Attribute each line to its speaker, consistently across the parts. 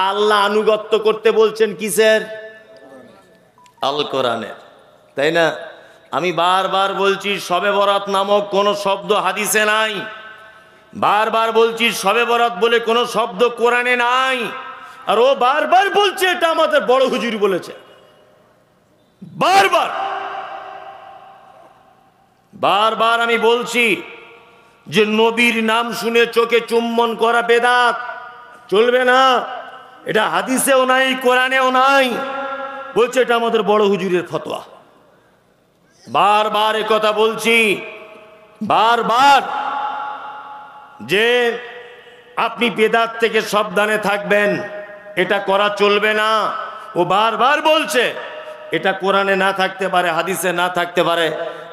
Speaker 1: আল্লাহ আনুগত্য করতে বলছেন কিসের? আল কোরআনের, তাই না? আমি বারবার বলছি শবে বরাত নামক কোনো শব্দ হাদিসে নাই, বারবার বলছি শবে বরাত বলে কোনো শব্দ কোরআনে নাই। আর ও বারবার বলছে এটা আমাদের বড় হুজুর বলেছে। বারবার বারবার আমি বলছি যে নবীর নাম শুনে চোখে চুম্বন করা বেদাত, চলবে না। এটা হাদিসেও নাই, কোরআনেও নাই। বলছে এটা আমাদের বড় হুজুরের ফতোয়া। বারবার এ কথা বলছি, বারবার, যে আপনি বেদাত থেকে সাবধানে থাকবেন, এটা করা চলবে না। ও বারবার বলছে এটা কোরআনে না থাকতে পারে, হাদিসে না থাকতে পারে,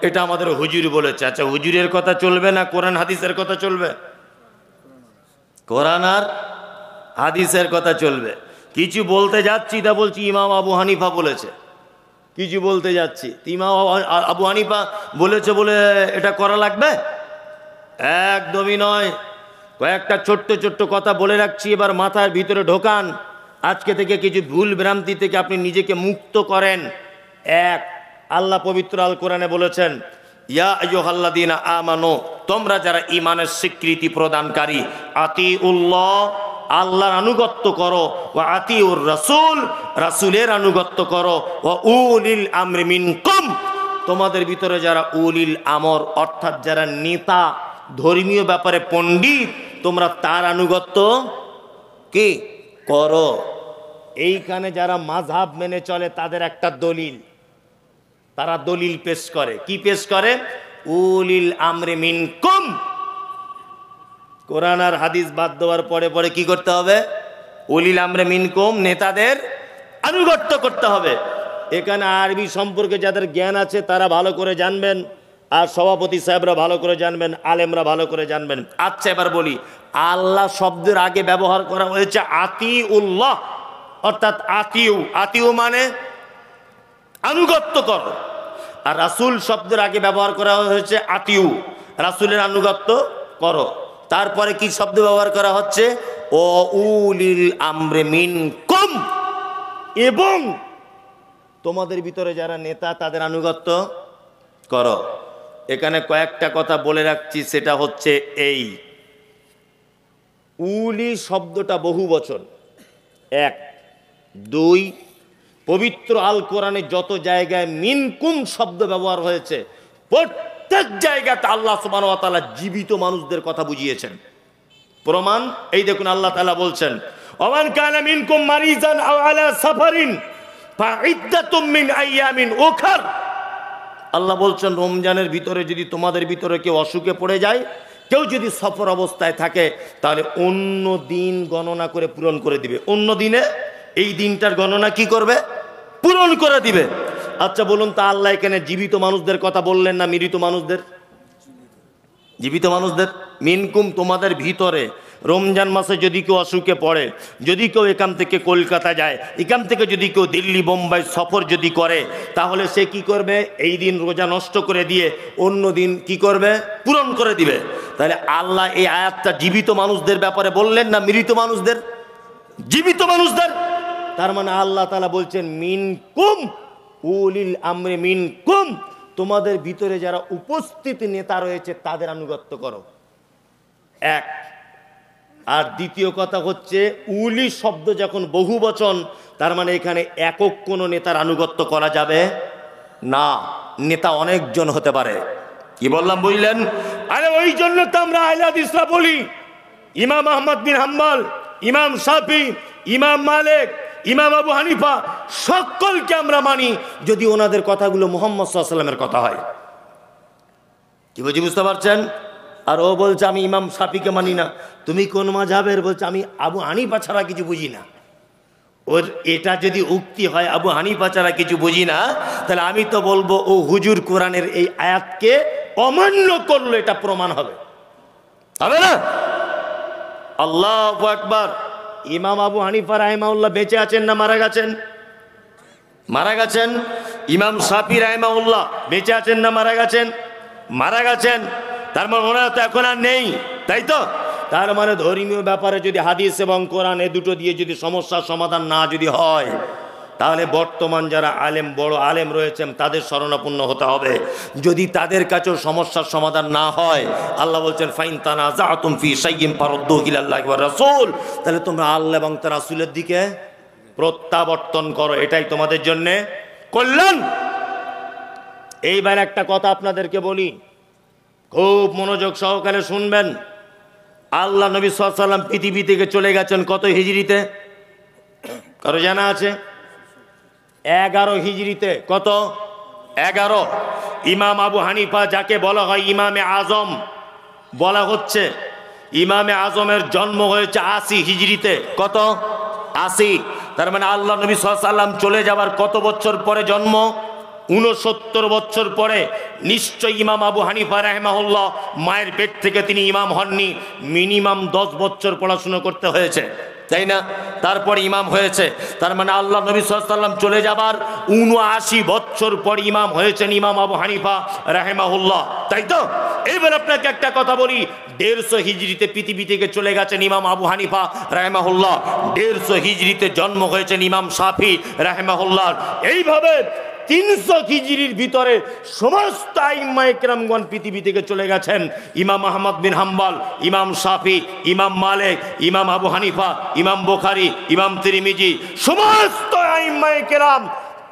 Speaker 1: এটা আমাদের হুজুর বলেছে। আচ্ছা, হুজুরের কথা চলবে না কোরআন হাদিসের কথা চলবে? কোরআন আর হাদিসের কথা চলবে। কিছু বলতে যাচ্ছি তা বলছি ইমাম আবু হানিফা বলেছে, কিছু বলতে যাচ্ছি ইমাম আবু হানিফা বলেছে বলে এটা করা লাগবে? একদমই নয়। কয়েকটা ছোট্ট ছোট্ট কথা বলে রাখছি, এবার মাথার ভিতরে ঢোকান। আজকে থেকে কিছু ভুল ভ্রান্তি থেকে আপনি নিজেকে মুক্ত করেন। এক, আল্লাহ পবিত্র আল কোরআনে বলেছেন, ইয়া আইয়ুহাল্লাযীনা আমানু, তোমরা যারা ঈমানের স্বীকৃতি প্রদানকারী, আতিউল্লাহ, আল্লাহর আনুগত্য করো, ওয়া আতিউর রাসূল, রাসূলের আনুগত্য করো, ওয়া উলিল আমরি মিনকুম, তোমাদের ভিতরে যারা উলিল আমর অর্থাৎ যারা নেতা, ধর্মীয় ব্যাপারে পণ্ডিত, তোমরা তার আনুগত্য কি করো। এইখানে যারা মাযহাব মেনে চলে তাদের একটা দলিল, তারা দলিল পেশ করে। কি পেশ করে? উলিল আমরি মিনকুম। কোরআন আর হাদিস বাদ দেওয়ার পরে পরে কি করতে হবে? উলিল আমরি মিনকুম, নেতাদের আনুগত্য করতে হবে। এখানে আরবি সম্পর্কে যাদের জ্ঞান আছে তারা ভালো করে জানবেন, আর সভাপতি সাহেবরা ভালো করে জানবেন, আলেমরা ভালো করে জানবেন। আচ্ছা, এবার বলি, আল্লাহ শব্দের আগে ব্যবহার করা হয়েছে আতিউল্লাহ, অর্থাৎ আতিউ, আতিউ মানে আনুগত্য করো। আর রাসূল শব্দের আগে ব্যবহার করা হয়েছে আতিউ, রাসূলের আনুগত্য করো। তারপরে কি শব্দ ব্যবহার করা হচ্ছে? ও উলিল আমরি মিনকুম, এবং তোমাদের ভিতরে যারা নেতা তাদের আনুগত্য করো। এখানে কয়েকটা কথা বলে রাখছি, সেটা হচ্ছে এই, উলি শব্দটা বহু বচন। এক, দুই, পবিত্র আল কোরআনে যত জায়গায় মিনকুম শব্দ ব্যবহার হয়েছে প্রত্যেক জায়গাতে আল্লাহ সুবহানাহু ওয়া তাআলা জীবিত মানুষদের কথা বুঝিয়েছেন। প্রমাণ এই দেখুন, আল্লাহ তাআলা বলছেন, ওমান কানা মিনকুম মারিজান আও আলা সাফারিন ফাইদ্দাতুম মিন আইয়ামিন উখার। আল্লাহ বলছেন, রমজানের ভিতরে যদি তোমাদের ভিতরে কেউ অসুখে পড়ে যায়, কেউ যদি সফর অবস্থায় থাকে, তাহলে অন্য দিন গণনা করে পূরণ করে দিবে। অন্য দিনে এই দিনটার গণনা কি করবে? পূরণ করে দিবে। আচ্ছা বলুন তা আল্লাহ এখানে জীবিত মানুষদের কথা বললেন না মৃত মানুষদের? জীবিত মানুষদের। মিনকুম, তোমাদের ভিতরে রমজান মাসে যদি কেউ অসুখে পড়ে, যদি কেউ এখান থেকে কলকাতা যায়, এখান থেকে যদি কেউ দিল্লি বোম্বাই সফর যদি করে, তাহলে সে কি করবে? এই দিন রোজা নষ্ট করে দিয়ে অন্য দিন কি করবে? পূরণ করে দিবে। তাহলে আল্লাহ এই আয়াতটা জীবিত মানুষদের ব্যাপারে বললেন না মৃত মানুষদের? জীবিত মানুষদের। তার মানে আল্লাহ তাআলা বলছেন মিনকুম, উলিল আমরি মিনকুম, তোমাদের ভিতরে যারা উপস্থিত নেতা রয়েছে তাদের আনুগত্য করো। এক। আর দ্বিতীয় কথা হচ্ছে, উলি শব্দ যখন বহু বচন, তার মানে এখানে একক কোনো নেতার আনুগত্য করা যাবে না, নেতা অনেকজন হতে পারে। কি বললাম বুঝলেন? আরে ওই জন্য তো আমরা আহলে হাদিসরা বলি, ইমাম আহমদ বিন হাম্বল, ইমাম শাফি, ইমাম মালিক, ইমাম আবু হানিফা, সকলকে আমরা মানি যদি ওনাদের কথাগুলো মুহাম্মদ সাল্লাল্লাহু আলাইহি ওয়াসাল্লামের কথা হয়। কি বলছি বুঝতে পারছেন? আর ও বলছে আমি ইমাম শাফিকে মানি না। তুমি কোন মাযহাবের? বলছে আমি আবু হানিফা ছাড়া কিছু বুঝি না। ওর এটা যদি উক্তি হয় আবু হানিফা ছাড়া কিছু বুঝি না, তাহলে আমি তো বলবো ও হুজুর কোরআনের এই আয়াতকে অমান্য করলো, এটা প্রমাণ হবে, হবে না? আল্লাহু আকবার। ইমাম আবু হানিফা রাহিমাহুল্লাহ বেঁচে আছেন না মারা গেছেন? মারা গেছেন। ইমাম শাফি রাহিমাহুল্লাহ বেঁচে আছেন না মারা গেছেন? মারা গেছেন। তার মানে ওনারা তো এখন আর নেই, তাই তো? তার মানে ধর্মীয় ব্যাপারে যদি হাদিস এবং কোরআন এ দুটো দিয়ে যদি সমস্যার সমাধান না যদি হয়, তাহলে বর্তমান যারা আলেম, বড় আলেম রয়েছেন তাদের শরণাপন্ন হতে হবে। যদি তাদের কাছেও সমস্যার সমাধান না হয়, আল্লাহ বলছেন ফাইন তানাজাতুম ফি শাইইন ফারুদ্দুহু ইলাল্লাহি ওয়া রাসূল, তাহলে তোমরা আল্লাহ এবং তার রাসূলের দিকে প্রত্যাবর্তন করো, এটাই তোমাদের জন্য কল্যাণ। এইবার একটা কথা আপনাদেরকে বলি, খুব মনোযোগ সহকারে শুনবেন। আল্লাহ নবী সাল্লাল্লাহু আলাইহি ওয়াসাল্লাম পৃথিবী থেকে চলে গেছেন কত হিজরিতে? কারো জানা আছে? 11 হিজরিতে। কত? 11। ইমাম আবু হানিফা, যাকে বলা হয় ইমামে আজম বলা হচ্ছে, ইমামে আজমের জন্ম হয়েছে 80 হিজরিতে। কত? 80। তার মানে আল্লাহ নবী সাল্লাল্লাহু আলাইহি ওয়াসাল্লাম চলে যাবার কত বছর পরে জন্ম? 69 বছর পরে। নিশ্চয় ইমাম আবু হানিফা রাহিমাহুল্লাহ মায়ের পেট থেকে তিনি ইমাম হননি, মিনিমাম 10 বছর পড়াশোনা করতে হয়েছে, তাই না? তারপর ইমাম হয়েছে। তার মানে আল্লাহ নবী সাল্লাল্লাহু আলাইহি ওয়াসাল্লাম চলে যাবার 79 বছর পর ইমাম হয়েছেন ইমাম আবু হানিফা রাহিমাহুল্লাহ, তাই তো? এবার আপনাকে একটা কথা বলি, 150 হিজরিতে পৃথিবী থেকে চলে গেছেন ইমাম আবু হানিফা রাহিমাহুল্লাহ, 150 হিজরিতে জন্ম হয়েছেন ইমাম শাফি রাহিমাহুল্লাহ। এইভাবে 300 হিজরির ভিতরে সমস্ত আইম্মায়ে কেরামগণ পৃথিবী থেকে চলে গেছেন। ইমাম আহমদ বিন হাম্বল, ইমাম শাফি, ইমাম মালিক, ইমাম আবু হানিফা, ইমাম বুখারী, ইমাম তিরমিজি, সমস্ত আইম্মায়ে কেরাম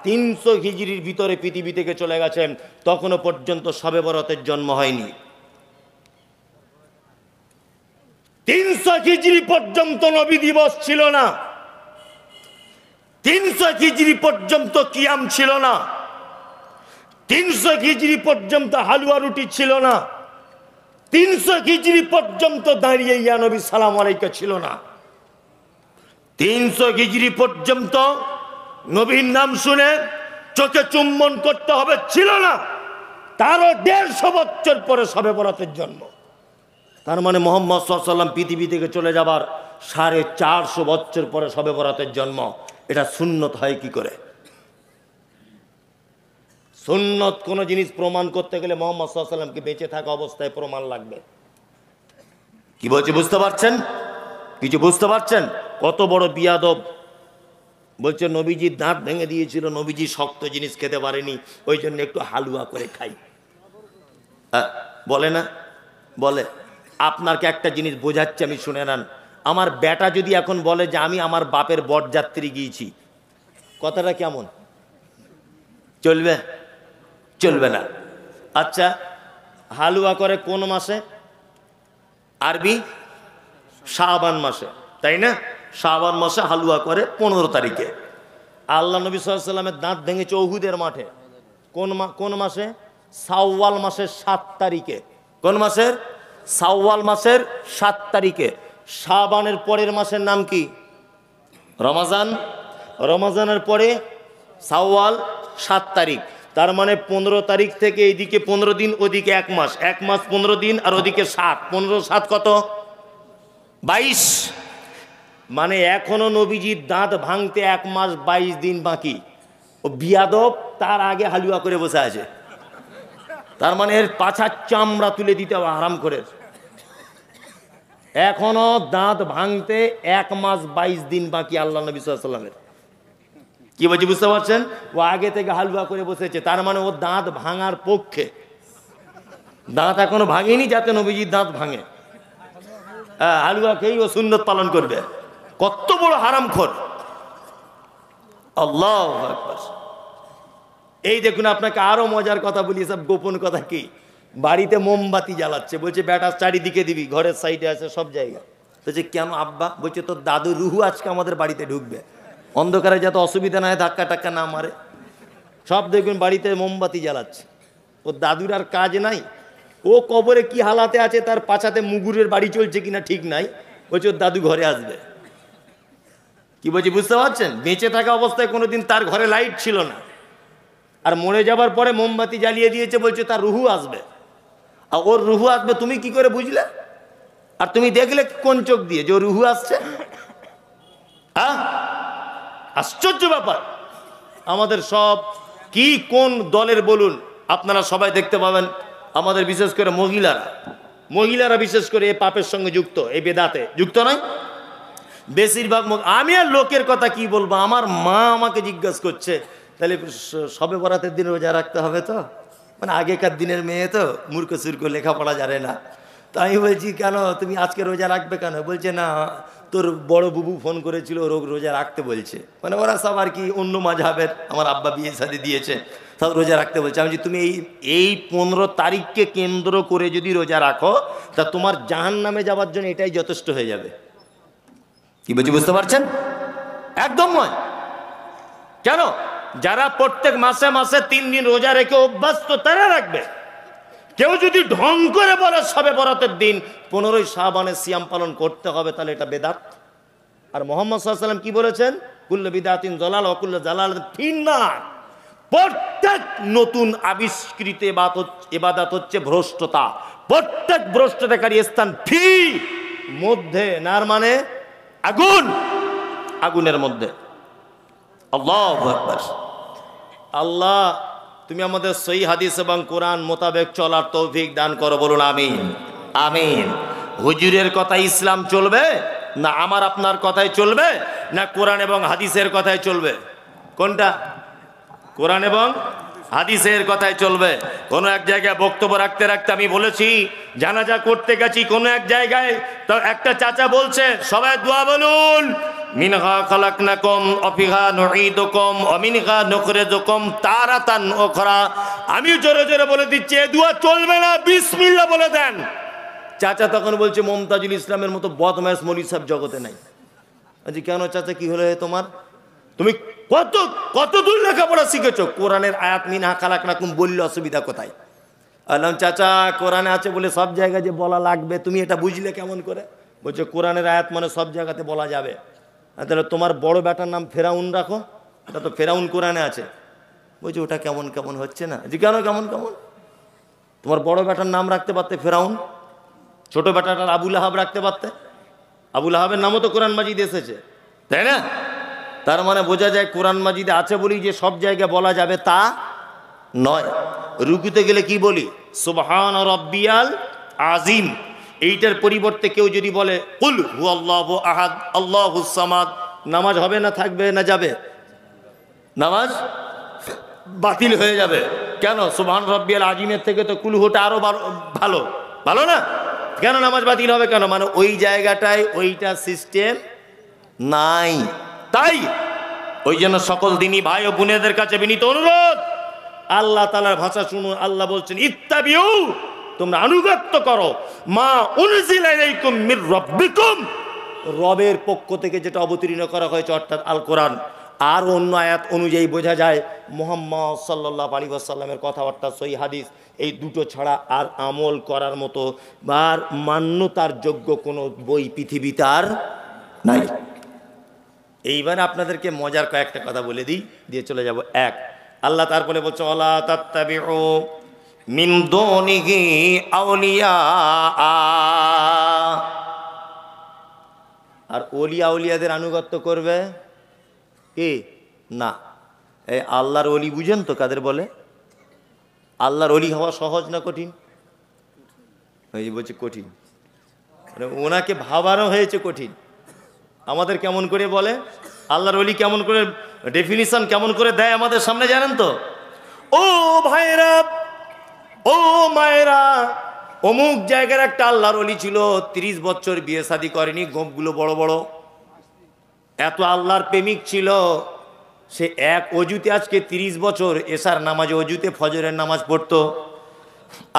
Speaker 1: 300 হিজরির ভিতরে পৃথিবী থেকে চলে গেছেন। তখনও পর্যন্ত শবে বরাতের জন্ম হয়নি। 300 হিজরি পর্যন্ত নবী দিবস ছিল না, 300 হিজরি পর্যন্ত কিয়াম ছিল না, 300 হিজরি পর্যন্ত হালুয়া রুটি ছিল না, 300 হিজরি পর্যন্ত দাঁড়িয়ে ইয়া নবী সালাম আলাইকা ছিল না, 300 হিজরি পর্যন্ত নবীর নাম শুনে চোখে চুম্বন করতে হবে ছিল না। তারও 150 বছর পরে শবে বরাতের জন্ম। তার মানে মুহাম্মদ সাল্লাল্লাহু আলাইহি ওয়াসাল্লাম পৃথিবী থেকে চলে যাবার 450 বছর পরে শবে বরাতের জন্ম। এটা সুন্নত হয় কি করে? সুন্নত কোন জিনিস প্রমাণ করতে গেলে মুহাম্মদ সাল্লাল্লাহু আলাইহি ওয়াসাল্লামকে বেঁচে থাকা অবস্থায় প্রমাণ লাগবে। কি বলছে বুঝতে পারছেন? কিছু বুঝতে পারছেন? কত বড় বিয়াদব! বলছে নবীজির দাঁত ভেঙে দিয়েছিল, নবীজি শক্ত জিনিস খেতে পারেনি, ওই জন্য একটু হালুয়া করে খাই। বলে না? বলে। আপনাকে একটা জিনিস বোঝাচ্ছি, আমি শুনে নেন। আমার বেটা যদি এখন বলে যে আমি আমার বাপের বরযাত্রী গিয়েছি, কথাটা কেমন? চলবে? চলবে না। আচ্ছা, হালুয়া করে কোন মাসে? আরবি শাবান মাসে, তাই না? শাবান মাসে হালুয়া করে 15 তারিখে। আল্লাহ নবী সাল্লাল্লাহু আলাইহি ওয়াসাল্লামের দাঁত ভেঙেছে উহুদের মাঠে। কোন মাসে? শাওয়াল মাসের 7 তারিখে। কোন মাসের? শাওয়াল মাসের 7 তারিখে। শাবানের পরের মাসের নাম কি? রমজান। রমজানের পরে শাওয়াল 7 তারিখ। তার মানে 15 তারিখ থেকে এইদিকে 15 দিন, ওদিকে 1 মাস, 1 মাস 15 দিন, আর ওদিকে 7, 15 7 কত? 22। মানে এখনো নবীজির দাঁত ভাঙতে 1 মাস 22 দিন বাকি। ও বিয়াদব তার আগে হালুয়া করে বসে আছে। তার মানে এর পাছার চামড়া তুলে দিতে হবে আরাম করে। এখনো দাঁত ভাঙতে 1 মাস 22 দিন বাকি আল্লাহ নবী সাল্লাল্লাহু আলাইহি ওয়াসাল্লামের। কি বলছি বুঝতে পারছেন? ও আগে থেকে হালুয়া করে বসেছে, তার মানে ও দাঁত ভাঙার পক্ষে। দাঁত এখনো ভাঙেনি যাতে নবীজির দাঁত ভাঙে। হালুয়া খেয়েই ও সুন্নত পালন করবে। কত বড় হারামখোর! আল্লাহু আকবার। এই দেখুন, আপনাকে আরো মজার কথা বলি, সব গোপন কথা। কি? বাড়িতে মোমবাতি জ্বালাচ্ছে, বলছে বেটা চারিদিকে দিবি, ঘরের সাইডে আছে, সব জায়গা। বলছে কেন আব্বা? বলছে তোর দাদু রুহু আজকে আমাদের বাড়িতে ঢুকবে, অন্ধকারে যাতে অসুবিধা না হয়, ধাক্কা টাক্কা না মারে। সব দেখবেন বাড়িতে মোমবাতি জ্বালাচ্ছে। ওর দাদুর আর কাজ নাই, ও কবরে কি হালাতে আছে, তার পাছাতে মুগুরের বাড়ি চলছে কিনা ঠিক নাই, বলছে ওর দাদু ঘরে আসবে। কি বলছি বুঝতে পারছেন? বেঁচে থাকা অবস্থায় কোনোদিন তার ঘরে লাইট ছিল না, আর মরে যাবার পরে মোমবাতি জ্বালিয়ে দিয়েছে, বলছে তার রুহু আসবে। আর ওর রুহু আসবে তুমি কি করে বুঝলে? আর তুমি দেখলে কোন চোখ দিয়ে যে ওর রুহু আসছে? আশ্চর্য ব্যাপার। আমাদের সব কি কোন দলের বলুন, আপনারা সবাই দেখতে পাবেন, আমাদের বিশেষ করে মহিলারা মহিলারা বিশেষ করে এই পাপের সঙ্গে যুক্ত, এই বেদাতে যুক্ত নয় বেশিরভাগ। আমি আর লোকের কথা কি বলবো, আমার মা আমাকে জিজ্ঞাসা করছে তাহলে সবে বরাতের দিন রোজা রাখতে হবে তো, মানে আগেকার দিনের মেয়ে তো মূর্খ সুর্খ লেখাপড়া জানে না। তো আমি বলছি কেন তুমি আজকে রোজা রাখবে কেন? বলছে না তোর বড় বুবু ফোন করেছিল রোজা রাখতে বলছে, মানে ওরা সব আর কি অন্য মাযহাবের, আমার আব্বা বিয়ে শাদী দিয়েছে সব রোজা রাখতে বলছে। আমি বলছি তুমি এই 15 তারিখকে কেন্দ্র করে যদি রোজা রাখো তা তোমার জাহান্নামে যাওয়ার জন্য এটাই যথেষ্ট হয়ে যাবে। কি বলছি বুঝতে পারছেন? একদম নয়। কেন? যারা প্রত্যেক মাসে মাসে 3 দিন রোজা রেখে অভ্যস্ত তারা রাখবে। কেউ যদি ঢং করে বলে সবে বরাতের দিন 15ই শাবানে সিয়াম পালন করতে হবে, তাহলে এটা বেদাত। আর মুহাম্মদ সাল্লাল্লাহু আলাইহি ওয়াসাল্লাম কি বলেছেন? কুল্লু বিদাতিন যালাল ওয়া কুল্লু জালালাতিন ফিন্নার। প্রত্যেক নতুন আবিষ্কৃত ইবাদত হচ্ছে ভ্রষ্টতা। প্রত্যেক ভ্রষ্টতাকারী স্থান ফি মধ্যে, নার মানে আগুন, আগুনের মধ্যে। আল্লাহু আকবার। আল্লাহ তুমি আমাদের সহি হাদিস এবং কোরআন মোতাবেক চলার তৌফিক দান করো, বলুন আমিন। আমিন। হুজুরের কথা ইসলাম চলবে না আমার আপনার কথাই চলবে, না কোরআন এবং হাদিসের কথাই চলবে? কোনটা? কোরআন এবং হাদিসের কথাই চলবে। কোনো এক জায়গায় বক্তব্য রাখতে রাখতে আমি বলেছি, জানাজা করতে গেছি কোনো এক জায়গায়, তো একটা চাচা বলছে সবাই দোয়া বলুন, মিনহা খালাকনাকুম ওয়া ফিহা নুঈদুকুম ওয়া মিনহা নুখরিজুকুম তারাতান উখরা। আমি জোরে জোরে বলে দিচ্ছি এই দোয়া চলবে না, বিসমিল্লাহ বলে দেন। চাচা তখন বলছে মমতাজুল ইসলামের মতো বদমাইশ মৌলভী সাহেব জগতে নাই। আচ্ছা কেন চাচা, কি হলো তোমার? তুমি কত দূর লেখাপড়া শিখেছো? কোরআনের আয়াত মিনহা খালাকনাকুম বললে অসুবিধা কোথায়? বললাম চাচা কোরআনে আছে বলে সব জায়গায় যে বলা লাগবে, তুমি এটা বুঝলে কেমন করে? বলছে কোরআনের আয়াত মানে সব জায়গাতে বলা যাবে। তাহলে তোমার বড় বেটার নাম ফেরাউন রাখো, এটা তো ফেরাউন কোরআনে আছে। বলছে ওটা কেমন কেমন হচ্ছে না? যে কেন কেমন কেমন? তোমার বড় বেটার নাম রাখতে পারতে ফেরাউন, ছোট বেটাটার আবুল আহাব রাখতে পারতে। আবুল আহাবের নামও তো কোরআন মাজিদে এসেছে, তাই না? তার মানে বোঝা যায় কোরআন মাজিদে আছে বলি যে সব জায়গায় বলা যাবে তা নয়। রুকুতে গেলে কি বলি? সুবহান রাব্বিয়াল আযীম। এইটার পরিবর্তে কেউ যদি বলে কুল হুয়াল্লাহু আহাদ আল্লাহুস সামাদ, নামাজ হবে না থাকবে না যাবে? নামাজ বাতিল হয়ে যাবে। কেন? সুবহান রাব্বিয়াল আযীমের থেকে তো কুল হুটা আরো ভালো, ভালো না? কেন নামাজ বাতিল হবে কেন? মানে ওই জায়গাটায় ওইটা সিস্টেম নাই। তাই ওই জন্য সকল দিনী ভাই ও বোনেদের কাছে বিনীত অনুরোধ, আল্লাহ তাআলার ভাষা শুনুন। আল্লাহ বলছেন ইত্তাবিউ, তোমরা আনুগত্য করো, মা উনজিলা ইলাইকুম মির রাব্বিকুম, রবের পক্ষ থেকে যেটা অবতীর্ণ করা হয়েছে অর্থাৎ আল কোরআন। আর অন্য আয়াত অনুযায়ী বোঝা যায় মুহাম্মদ সাল্লাল্লাহু আলাইহি ওয়াসাল্লামের কথাবার্তা, সহিহ হাদিস, এই দুটো ছাড়া আর আমল করার মতো বা মান্যতার যোগ্য কোনো বই পৃথিবীতে আর নাই। এইবার আপনাদেরকে মজার কয়েকটা কথা বলে দিই, দিয়ে চলে যাব। এক, আল্লাহ তারপরে বলছে ওয়ালা তাত্তাবিউ মিন দুনিহি আউলিয়া, আর ওলিয়া আউলিয়াদের আনুগত্য করবে কি না? এই আল্লাহর ওলি বুঝেন তো কাদের বলে? আল্লাহর ওলি হওয়া সহজ না কঠিন? ওই বলছে কঠিন, মানে ওনাকে ভাবারও হয়েছে কঠিন। আমাদের কেমন করে বলে আল্লাহর ওলি, কেমন করে ডেফিনিশন কেমন করে দেয় আমাদের সামনে জানেন তো? ও ভাইরা, ও মায়েরা, অমুক জায়গার একটা আল্লাহর ওলি ছিল, 30 বছর বিয়ে শাদী করেনি, গোঁপগুলো বড় বড়, এত আল্লাহর প্রেমিক ছিল। সে এক অজুতে আজকে 30 বছর এশার নামাজে অজুতে ফজরের নামাজ পড়তো।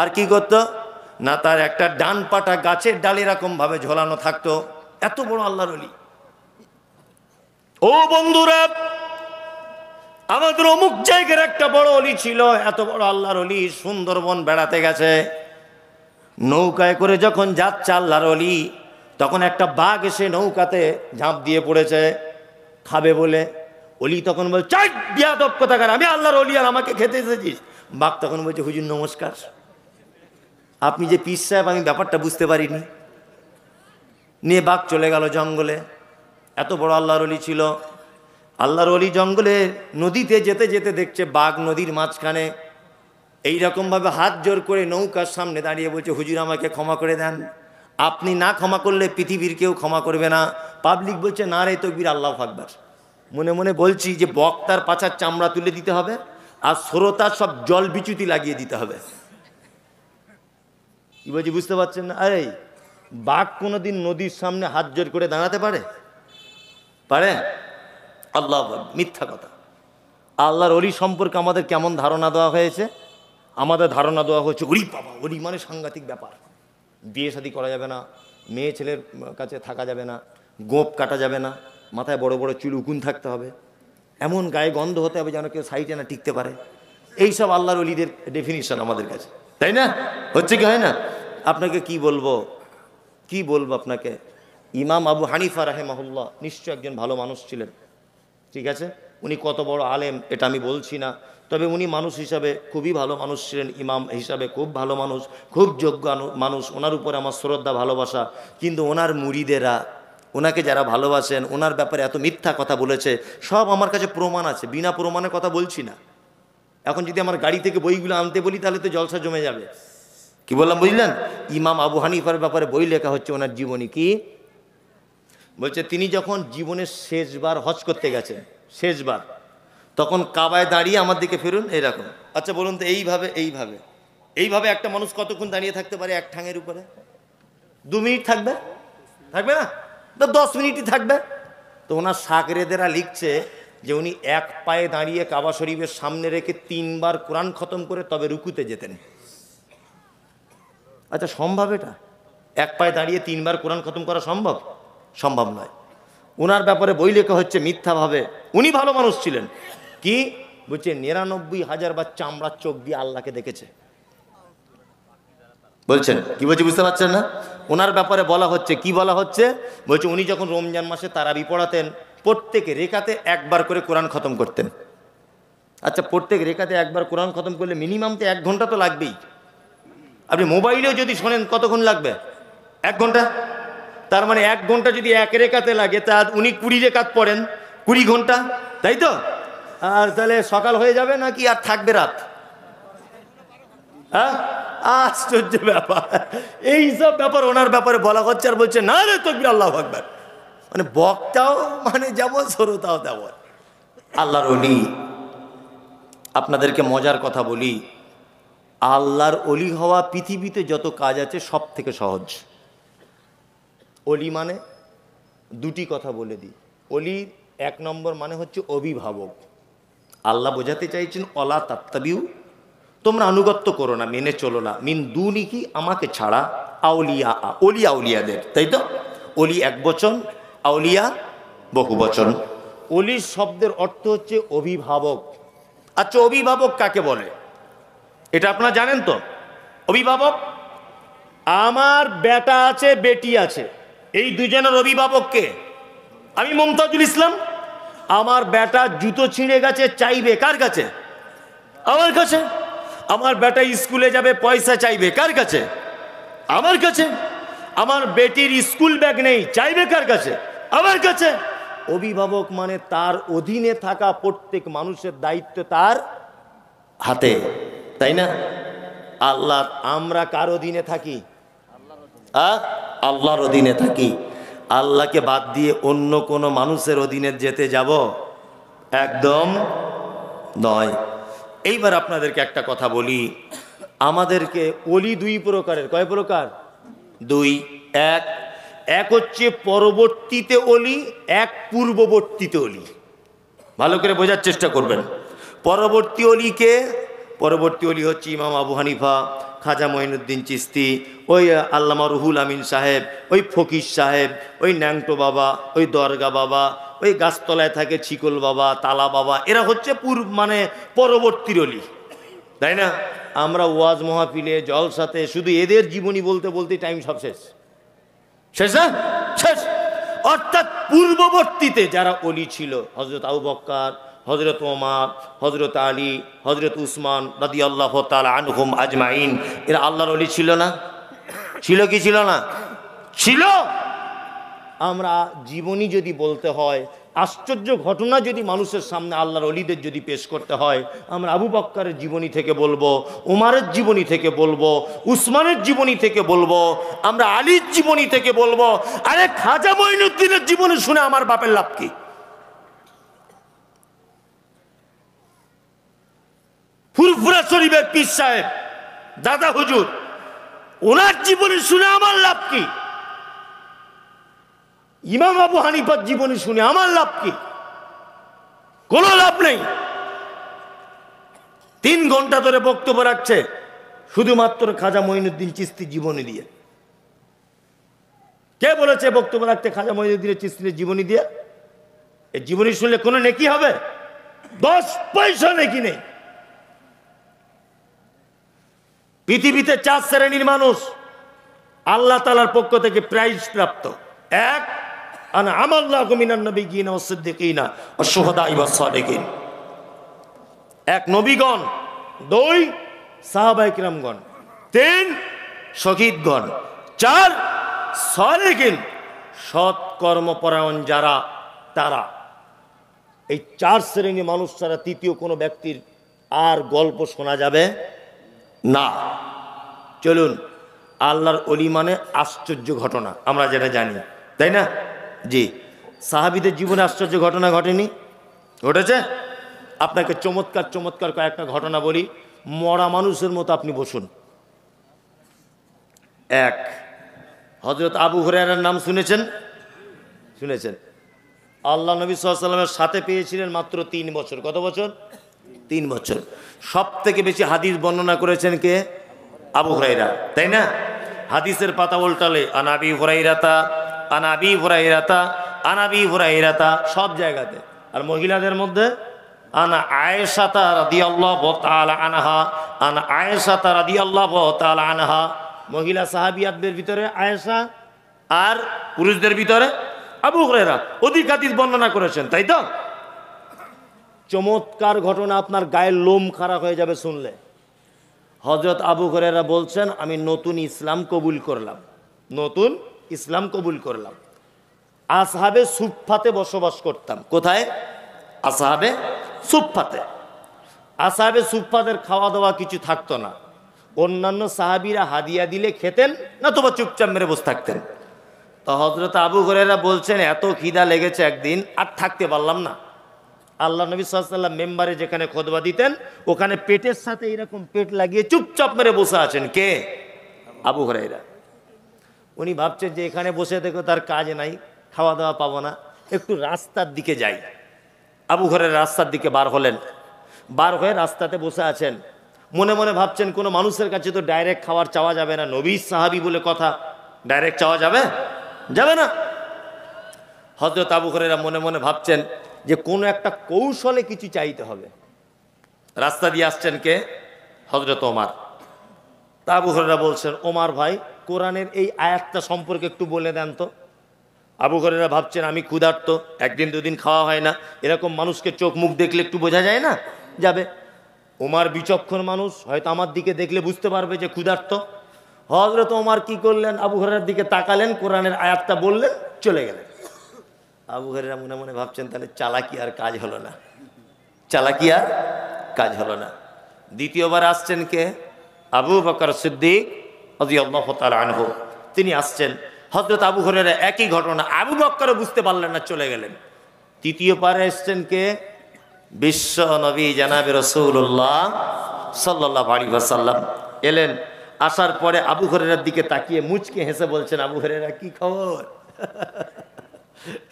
Speaker 1: আর কি করতো না, তার একটা ডান পাটা গাছের ডালে এরকম ভাবে ঝোলানো থাকতো। এত বড় আল্লাহর ওলি। ও বন্ধুরা, আমাদের অমুক জায়গার একটা বড় অলি ছিল, এত বড় আল্লাহর অলি, সুন্দরবন বেড়াতে গেছে। নৌকায় করে যখন যাচ্ছে আল্লাহর অলি, তখন একটা বাঘ এসে নৌকাতে ঝাঁপ দিয়ে পড়েছে খাবে বলে। অলি তখন বলছে চাই বিয়াদব কোথাকার, আমি আল্লাহর অলি আর আমাকে খেতে এসেছিস? বাঘ তখন বলছে হুজুর নমস্কার, আপনি যে পীর সাহেব আমি ব্যাপারটা বুঝতে পারিনি। নিয়ে বাঘ চলে গেল জঙ্গলে। এত বড় আল্লাহর অলি ছিল। আল্লাহর অলি জঙ্গলে নদীতে যেতে যেতে দেখছে বাঘ নদীর মাঝখানে এইরকমভাবে হাত জোর করে নৌকার সামনে দাঁড়িয়ে বলছে, হুজুর আমাকে ক্ষমা করে দেন, আপনি না ক্ষমা করলে পৃথিবীর কেউ ক্ষমা করবে না। পাবলিক বলছে নারে তাকবীর, আল্লাহু আকবার। মনে মনে বলছি যে বক্তার পাছার চামড়া তুলে দিতে হবে আর শ্রোতার সব জল বিচ্যুতি লাগিয়ে দিতে হবে। কি বলছি বুঝতে পারছেন না? আরে বাঘ কোনোদিন নদীর সামনে হাত জোর করে দাঁড়াতে পারে? পারে? আল্লাহ, মিথ্যা কথা। আল্লাহর ওলি সম্পর্কে আমাদের কেমন ধারণা দেওয়া হয়েছে? আমাদের ধারণা দেওয়া হয়েছে ওলি বাবা, ওলি মানে সাংঘাতিক ব্যাপার, বিয়ে শাদী করা যাবে না, মেয়ে ছেলের কাছে থাকা যাবে না, গোপ কাটা যাবে না, মাথায় বড় বড় চুল উকুন থাকতে হবে, এমন গায়ে গন্ধ হতে হবে যেন কেউ সাইডে না টিকতে পারে। এইসব আল্লাহর ওলিদের ডেফিনিশন আমাদের কাছে, তাই না? হচ্ছে কি হয় না? আপনাকে কি বলবো আপনাকে, ইমাম আবু হানিফা রাহিমাহুল্লাহ নিশ্চয় একজন ভালো মানুষ ছিলেন, ঠিক আছে? উনি কত বড় আলেম এটা আমি বলছি না, তবে উনি মানুষ হিসাবে খুবই ভালো মানুষ ছিলেন, ইমাম হিসাবে খুব ভালো মানুষ, খুব যোগ্য মানুষ, ওনার উপরে আমার শ্রদ্ধা ভালোবাসা। কিন্তু ওনার মুরিদেরা, ওনাকে যারা ভালোবাসেন, ওনার ব্যাপারে এত মিথ্যা কথা বলেছে, সব আমার কাছে প্রমাণ আছে, বিনা প্রমাণের কথা বলছি না। এখন যদি আমার গাড়ি থেকে বইগুলো আনতে বলি তাহলে তো জলসা জমে যাবে। কি বললাম বুঝলেন? ইমাম আবু হানিফার ব্যাপারে বই লেখা হচ্ছে, ওনার জীবনী। কি বলছে? তিনি যখন জীবনের শেষবার হজ করতে গেছেন, শেষবার, তখন কাবায় দাঁড়িয়ে আমার দিকে ফিরুন এরকম। আচ্ছা বলুন তো, এইভাবে একটা মানুষ কতক্ষণ দাঁড়িয়ে থাকতে পারে এক ঠাঙের উপরে? 2 মিনিট থাকবে? থাকবে না তো 10 মিনিটই থাকবে। তো ওনার শাগরেদেরা লিখছে যে উনি এক পায়ে দাঁড়িয়ে কাবা শরীফের সামনে রেখে 3 বার কোরআন খতম করে তবে রুকুতে যেতেন। আচ্ছা সম্ভব এটা? এক পায়ে দাঁড়িয়ে 3 বার কোরআন খতম করা সম্ভব? সম্ভব নয়। ওনার ব্যাপারে বই লেখা হচ্ছে মিথ্যাভাবে। উনি ভালো মানুষ ছিলেন, কি বলছে 99,000 বার চামড়ার চোখ দিয়ে আল্লাহকে দেখেছে। বলছেন কি বলছি বুঝতে পারছেন না? ওনার ব্যাপারে বলা হচ্ছে, কি বলা হচ্ছে? বলছে উনি যখন রমজান মাসে তারাবি পড়াতেন, প্রত্যেক রেখাতে একবার করে কোরআন খতম করতেন। আচ্ছা প্রত্যেক রেখাতে একবার কোরআন খতম করলে মিনিমাম তো 1 ঘন্টা তো লাগবেই। আপনি মোবাইলেও যদি শোনেন কতক্ষণ লাগবে? 1 ঘন্টা। তার মানে 1 ঘন্টা যদি এক রেখাতে লাগে, তা উনি 20 রেখাত পড়েন, 20 ঘন্টা, তাই তো? আর তাহলে সকাল হয়ে যাবে নাকি আর থাকবে রাত? হ্যাঁ, আশ্চর্য ব্যাপার। এইসব ব্যাপার ওনার ব্যাপারে বলা হচ্ছে, আর বলছে না রে তাকবীর, আল্লাহু আকবার। মানে বক্তাও মানে যেমন, শ্রোতাও তেমন। আল্লাহর ওলি, আপনাদেরকে মজার কথা বলি, আল্লাহর ওলি হওয়া পৃথিবীতে যত কাজ আছে সব থেকে সহজ। ওলি মানে 2টি কথা বলে দিই। ওলির 1 নম্বর মানে হচ্ছে অভিভাবক। আল্লাহ বোঝাতে চাইছেন অলা তাত্তাবিউ, তোমরা আনুগত্য করো না, মেনে চলো না, মিন দুনিহি, আমাকে ছাড়া, আউলিয়া, ওলি আউলিয়াদের, তাই তো? ওলি 1 বচন, আউলিয়া বহু বচন। ওলির শব্দের অর্থ হচ্ছে অভিভাবক। আচ্ছা অভিভাবক কাকে বলে এটা আপনারা জানেন তো? অভিভাবক, আমার বেটা আছে বেটি আছে, এই দুজনের অভিভাবক কে? আমি মুমতাজুল ইসলাম। আমার বেটা জুতো ছিঁড়ে গেছে, চাইবে কার কাছে? আমার কাছে। আমার বেটা স্কুলে যাবে, পয়সা চাইবে কার কাছে? আমার কাছে। আমার বেটির স্কুল ব্যাগ নেই, চাইবে কার কাছে? আমার কাছে। অভিভাবক মানে তার অধীনে থাকা প্রত্যেক মানুষের দায়িত্ব তার হাতে, তাই না? আল্লাহ, আমরা কার অধীনে থাকি? আল্লাহর অধীনে থাকি। আল্লাহকে বাদ দিয়ে অন্য কোনো মানুষের অধীনে যেতে যাব? একদম নয়। এইবার আপনাদেরকে একটা কথা বলি, আমাদেরকে ওলি 2 প্রকারের। কয় প্রকার? 2। এক হচ্ছে পরবর্তীতে ওলি, এক পূর্ববর্তীতে ওলি। ভালো করে বোঝার চেষ্টা করবেন। পরবর্তী ওলিকে, পরবর্তী ওলি হচ্ছে ইমাম আবু হানিফা, খাজা মঈনুদ্দিন চিশতি, ওই আল্লামা রুহুল আমিন সাহেব, ওই ফকির সাহেব, ওই ন্যাংটো বাবা, ওই দরগা বাবা, ওই গাছতলায় থাকে ছিকল বাবা, তালা বাবা, এরা হচ্ছে মানে পরবর্তী ওলি, তাই না? আমরা ওয়াজ মাহফিলে, জলসাতে শুধু এদের জীবনী বলতে বলতে টাইম সব শেষ, শেষ না? শেষ। অর্থাৎ পূর্ববর্তীতে যারা ওলি ছিল, হযরত আবু বকর, হযরত ওমর, হযরত আলী, হযরত উসমান রাদিয়াল্লাহু তাআলা আনহুম আজমাইন, এরা আল্লাহর ওলি ছিল না? ছিল কি ছিল না? ছিল। আমরা জীবনী যদি বলতে হয় আশ্চর্য ঘটনা যদি মানুষের সামনে আল্লাহর ওলিদের যদি পেশ করতে হয়, আমরা আবু বকরের জীবনী থেকে বলবো, উমারের জীবনী থেকে বলবো, উসমানের জীবনী থেকে বলবো, আমরা আলীর জীবনী থেকে বলবো। আরে খাজা মঈনুদ্দিনের জীবনী শুনে আমার বাপের লাভ কি? ফুরফুরা শরীফের পীর সাহেব দাদা হুজুর, ওনার জীবনী শুনে আমার লাভ কি? ইমাম আবু হানিফার জীবনী শুনে আমার লাভ কি? কোনো লাভ নেই। 3 ঘন্টা ধরে বক্তব্য রাখছে শুধুমাত্র খাজা মঈনুদ্দিন চিশতির জীবনী দিয়ে। কে বলেছে বক্তব্য রাখতে খাজা মঈনুদ্দিন চিশতির জীবনী দিয়ে? এই জীবনী শুনলে কোনো নেকি হবে? 10 পয়সা নেকি নেই। পৃথিবীতে 4 শ্রেণীর মানুষ আল্লাহ তাআলার পক্ষ থেকে প্রাইজ প্রাপ্ত। 1, আনা আমাল্লাহু মিনান নাবিয়্যিনা ওয়াস সিদ্দিকিনা ওয়াশ শুহাদাই ওয়াস সালিহিন। 1 নবীগণ, 2 সাহাবায়ে কিরামগণ, 3 শহীদগণ, 4 সালিহিন সৎ কর্মপরায়ণ যারা তারা। এই 4 শ্রেণীর মানুষ ছাড়া তৃতীয় কোনো ব্যক্তির আর গল্প শোনা যাবে না। চলুন, আল্লাহর ওলি মানে আশ্চর্য ঘটনা, আমরা যেটা জানি, তাই না? জি, সাহাবীদের জীবনে আশ্চর্য ঘটনা ঘটেনি? ঘটেছে। আপনাকে চমৎকার চমৎকার কয়েকটা ঘটনা বলি, মরা মানুষের মতো আপনি বসুন। 1, হযরত আবু হুরায়রার নাম শুনেছেন? শুনেছেন। আল্লাহ নবী সাল্লাল্লাহু আলাইহি ওয়াসাল্লামের সাথে পেয়েছিলেন মাত্র 3 বছর। কত বছর? 3 বছর। সব থেকে বেশি হাদিস বর্ণনা করেছেন কে? আবু হুরায়রা, তাই না? হাদিসের পাতা উল্টালে আনাবি হুরায়রাতা, আনাবি হুরায়রাতা, আনাবি হুরায়রাতা, সব জায়গাতে। আর মহিলাদের মধ্যে আনা আয়েশাতা রাদিয়াল্লাহু তাআলা আনহা, আনা আয়েশাতা রাদিয়াল্লাহু তাআলা আনহা। মহিলা সাহাবিয়াতদের ভিতরে আয়েশা, আর পুরুষদের ভিতরে আবু হুরায়রা অধিক হাদিস বর্ণনা করেছেন, তাই তো? চমৎকার ঘটনা, আপনার গায়ের লোম খারাপ হয়ে যাবে শুনলে। হযরত আবু হুরায়রা বলছেন, আমি নতুন ইসলাম কবুল করলাম, নতুন ইসলাম কবুল করলাম। আসহাবে সুফফাতে বসবাস করতাম। কোথায়? আসহাবে সুফফাতে। আসহাবে সুফফাদের খাওয়া দাওয়া কিছু থাকতো না। অন্যান্য সাহাবীরা হাদিয়া দিলে খেতেন, না তোবা চুপচাপ মেরে বসে থাকতেন। তো হযরত আবু হুরায়রা বলছেন, এত খিদা লেগেছে একদিন, আর থাকতে পারলাম না। আল্লাহ নবী সাল্লাল্লাহু আলাইহি ওয়াসাল্লাম মেম্বারে যেখানে খুতবা দিতেন, ওখানে পেটের সাথে এরকম পেট লাগিয়ে চুপচাপ মেরে বসে আছেন। কে? আবু হুরায়রা। উনি ভাবছেন যে এখানে বসে দেখো তার কাজ নাই, খাওয়া দাওয়া পাবো না, একটু রাস্তার দিকে যাই। আবু হুরায়রা রাস্তার দিকে বার হলেন। বার হয়ে রাস্তাতে বসে আছেন, মনে মনে ভাবছেন কোনো মানুষের কাছে তো ডাইরেক্ট খাবার চাওয়া যাবে না, নবী সাহাবী বলে কথা, ডাইরেক্ট চাওয়া যাবে? যাবে না। হযরত আবু হুরায়রা মনে মনে ভাবছেন যে কোনো একটা কৌশলে কিছু চাইতে হবে। রাস্তা দিয়ে আসছেন কে? হযরত ওমর। তা আবু হুরায়রা বলছেন, ওমর ভাই, কোরআনের এই আয়াতটা সম্পর্কে একটু বলে দেন তো। আবু হুরায়রা ভাবছেন, আমি ক্ষুধার্ত, 1 দিন 2 দিন খাওয়া হয় না, এরকম মানুষকে চোখ মুখ দেখলে একটু বোঝা যায় না, যাবে। ওমর বিচক্ষণ মানুষ, হয়তো আমার দিকে দেখলে বুঝতে পারবে যে ক্ষুধার্ত। হযরত ওমর কি করলেন? আবু হুরায়রার দিকে তাকালেন, কোরআনের আয়াতটা বললেন, চলে গেলেন। আবু হুরায়রা মনে মনে ভাবছেন, তাহলে চালাকি আর কাজ হলো না, চালাকি আর কাজ হলো না। দ্বিতীয়বার আসছেন কে? আবু বকর সিদ্দিক রাদিয়াল্লাহু তাআলা আনহু। তিনি আসছেন। হযরত আবু হুরায়রা একই ঘটনা, আবু বকরও বুঝতে পারলেন না, চলে গেলেন। তৃতীয়বারে এসছেন কে? বিশ্ব নবী জানাবে রাসূলুল্লাহ সাল্লাল্লাহু আলাইহি ওয়াসাল্লাম। এলেন। আসার পরে আবু হুরায়রার দিকে তাকিয়ে মুচকে হেসে বলছেন, আবু হুরায়রা কি খবর?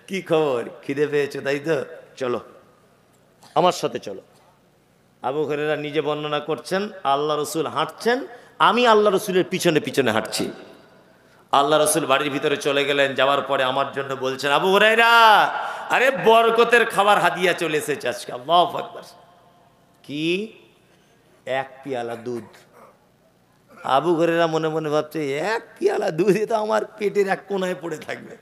Speaker 1: কি খবর? খিদে পেয়েছে তাই তো? চলো আমার সাথে চলো। আবু হুরায়রা নিজে বর্ণনা করছেন, আল্লাহ রসুল হাঁটছেন, আমি আল্লাহ রসুলের পিছনে পিছনে হাঁটছি। আল্লাহ রসুল বাড়ির ভিতরে চলে গেলেন। যাওয়ার পরে আমার জন্য বলছেন, আবু হুরায়রা, আরে বরকতের খাবার হাদিয়া চলে এসেছে আজকে। আল্লাহু আকবার। কি? 1 পেয়ালা দুধ। আবু হুরায়রা মনে মনে ভাবছে, 1 পেয়ালা দুধই তো আমার পেটের এক কোনায় পড়ে থাকবে।